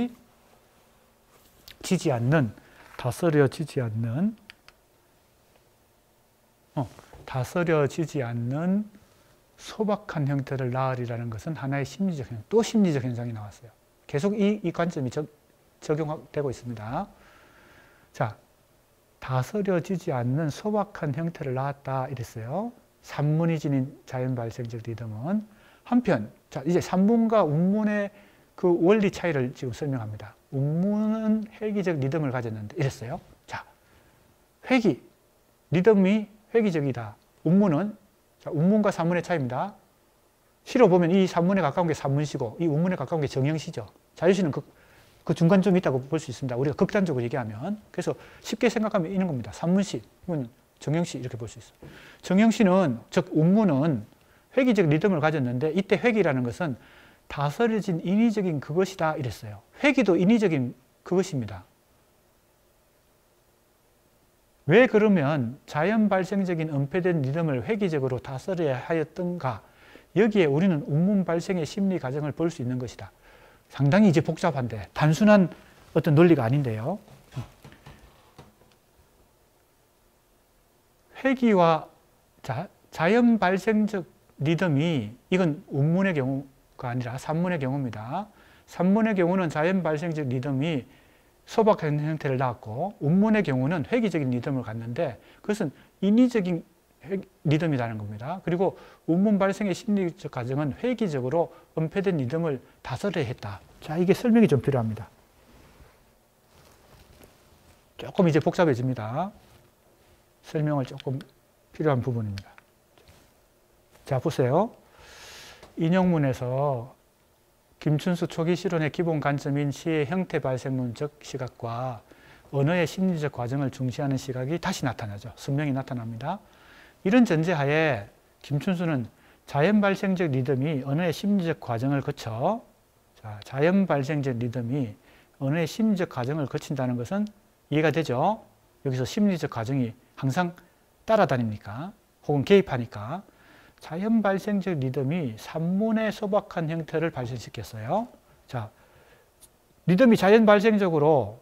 S1: 않는 소박한 형태를 낳으리라는 것은 하나의 심리적 현상, 또 심리적 현상이 나왔어요. 계속 이 관점이 적용되고 있습니다. 자, 다스려지지 않는 소박한 형태를 낳았다 이랬어요. 산문이 지닌 자연 발생적 리듬은. 한편, 자, 이제 산문과 운문의 그 원리 차이를 지금 설명합니다. 운문은 회기적 리듬을 가졌는데 이랬어요. 자, 리듬이 회기적이다. 운문은, 자, 운문과 산문의 차이입니다. 시로 보면 이 산문에 가까운 게 산문시고 이 운문에 가까운 게 정형시죠. 자유시는 그 중간점이 있다고 볼 수 있습니다. 우리가 극단적으로 얘기하면. 그래서 쉽게 생각하면 이런 겁니다. 산문시, 이건 정형시 이렇게 볼 수 있어요. 정형시는, 즉 운문은 회기적 리듬을 가졌는데, 이때 회기라는 것은 다스려진 인위적인 그것이다 이랬어요. 회기도 인위적인 그것입니다. 왜 그러면 자연 발생적인 은폐된 리듬을 회기적으로 다스려야 하였던가? 여기에 우리는 운문 발생의 심리 과정을 볼 수 있는 것이다. 상당히 이제 복잡한데 단순한 어떤 논리가 아닌데요. 회기와 자연 발생적 리듬이, 이건 운문의 경우가 아니라 산문의 경우입니다. 산문의 경우는 자연 발생적 리듬이 소박한 형태를 낳았고, 운문의 경우는 회기적인 리듬을 갖는데 그것은 인위적인 리듬이라는 겁니다. 그리고 운문 발생의 심리적 과정은 회기적으로 은폐된 리듬을 다스려야 했다. 자, 이게 설명이 좀 필요합니다. 조금 이제 복잡해집니다. 설명을 조금 필요한 부분입니다. 자, 보세요. 인용문에서 김춘수 초기 실론의 기본 관점인 시의 형태 발생론적 시각과 언어의 심리적 과정을 중시하는 시각이 다시 나타나죠. 선명히 나타납니다. 이런 전제하에 김춘수는 자연 발생적 리듬이 언어의 심리적 과정을 거쳐, 자연 발생적 리듬이 언어의 심리적 과정을 거친다는 것은 이해가 되죠. 여기서 심리적 과정이 항상 따라다니니까, 혹은 개입하니까 자연 발생적 리듬이 산문의 소박한 형태를 발생시켰어요. 자, 리듬이 자연 발생적으로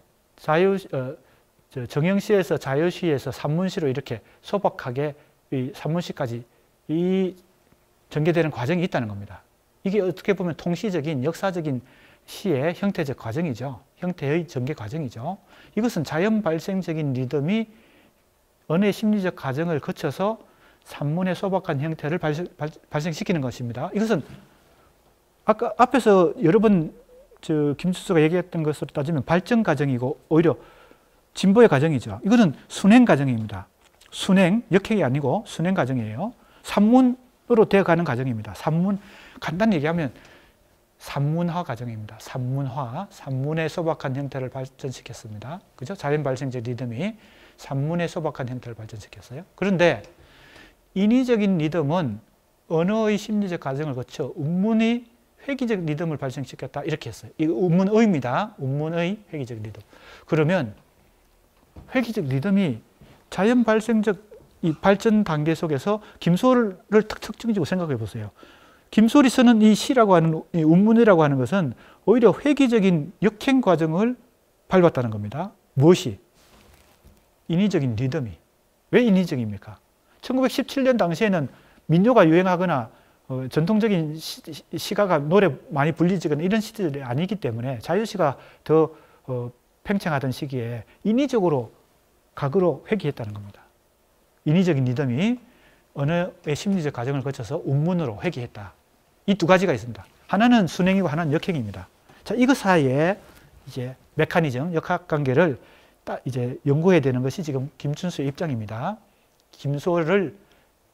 S1: 정형시에서 자유시에서 산문시로 이렇게 소박하게 이 산문시까지 전개되는 과정이 있다는 겁니다. 이게 어떻게 보면 통시적인 역사적인 시의 형태적 과정이죠. 형태의 전개 과정이죠. 이것은 자연 발생적인 리듬이 언어의 심리적 과정을 거쳐서 산문의 소박한 형태를 발생시키는 것입니다. 이것은 아까 앞에서 여러 번 김춘수가 얘기했던 것으로 따지면 발전 과정이고 오히려 진보의 과정이죠. 이거는 순행 과정입니다. 순행, 역행이 아니고 순행 과정이에요. 산문으로 되어가는 과정입니다. 산문, 간단히 얘기하면 산문화 과정입니다. 산문화, 산문의 소박한 형태를 발전시켰습니다. 그죠? 자연 발생적 리듬이 산문의 소박한 형태를 발전시켰어요. 그런데 인위적인 리듬은 언어의 심리적 과정을 거쳐 운문이 회기적 리듬을 발생시켰다. 이렇게 했어요. 이거 운문의입니다. 운문의 회기적 리듬. 그러면 회기적 리듬이 자연 발생적 이 발전 단계 속에서 김소월을 특징적으로 생각해 보세요. 김소월이 쓰는 이 시라고 하는 이 운문이라고 하는 것은 오히려 회기적인 역행 과정을 밟았다는 겁니다. 무엇이? 인위적인 리듬이. 왜 인위적입니까? 1917년 당시에는 민요가 유행하거나 전통적인 시가가 노래 많이 불리지거나 이런 시절이 아니기 때문에 자유시가 더 팽창하던 시기에 인위적으로 각으로 회귀했다는 겁니다. 인위적인 리듬이 언어의 심리적 과정을 거쳐서 운문으로 회귀했다. 이 두 가지가 있습니다. 하나는 순행이고 하나는 역행입니다. 자, 이것 사이에 이제 메커니즘, 역학관계를 딱 이제 연구해야 되는 것이 지금 김춘수의 입장입니다. 김소월을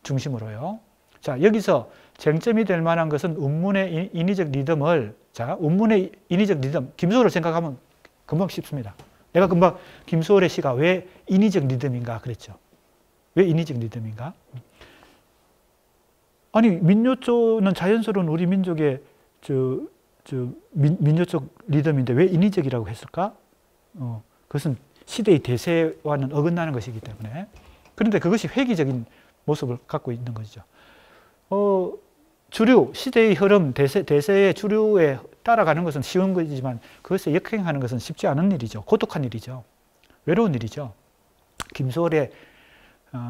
S1: 중심으로요. 자, 여기서 쟁점이 될 만한 것은 운문의 인위적 리듬을, 자, 운문의 인위적 리듬, 김소월을 생각하면 금방 쉽습니다. 내가 금방 김소월의 시가 왜 인위적 리듬인가 그랬죠. 왜 인위적 리듬인가? 아니, 민요조는 자연스러운 우리 민족의 민요적 리듬인데 왜 인위적이라고 했을까? 그것은 시대의 대세와는 어긋나는 것이기 때문에. 그런데 그것이 회귀적인 모습을 갖고 있는 것이죠. 주류, 시대의 흐름, 대세의 주류에 따라가는 것은 쉬운 것이지만 그것에 역행하는 것은 쉽지 않은 일이죠. 고독한 일이죠. 외로운 일이죠. 김소월의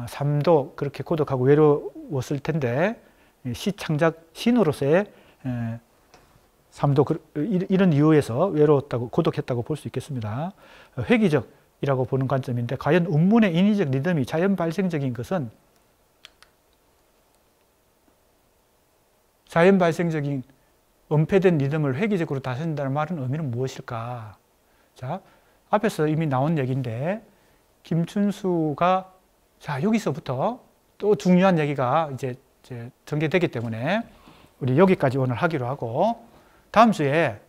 S1: 삶도 그렇게 고독하고 외로웠을 텐데 시 창작 신으로서의 삶도 이런 이유에서 외로웠다고 고독했다고 볼 수 있겠습니다. 회귀적이라고 보는 관점인데 과연 운문의 인위적 리듬이 자연 발생적인 것은 자연 발생적인 은폐된 리듬을 회귀적으로 다스린다는 말은 의미는 무엇일까? 자, 앞에서 이미 나온 얘기인데 김춘수가 자, 여기서부터 또 중요한 얘기가 이제 전개되기 때문에 우리 여기까지 오늘 하기로 하고 다음 주에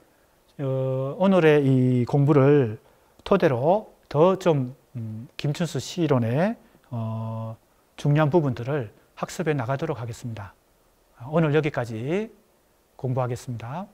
S1: 오늘의 이 공부를 토대로 더 좀 김춘수 시론의 중요한 부분들을 학습해 나가도록 하겠습니다. 오늘 여기까지 공부하겠습니다.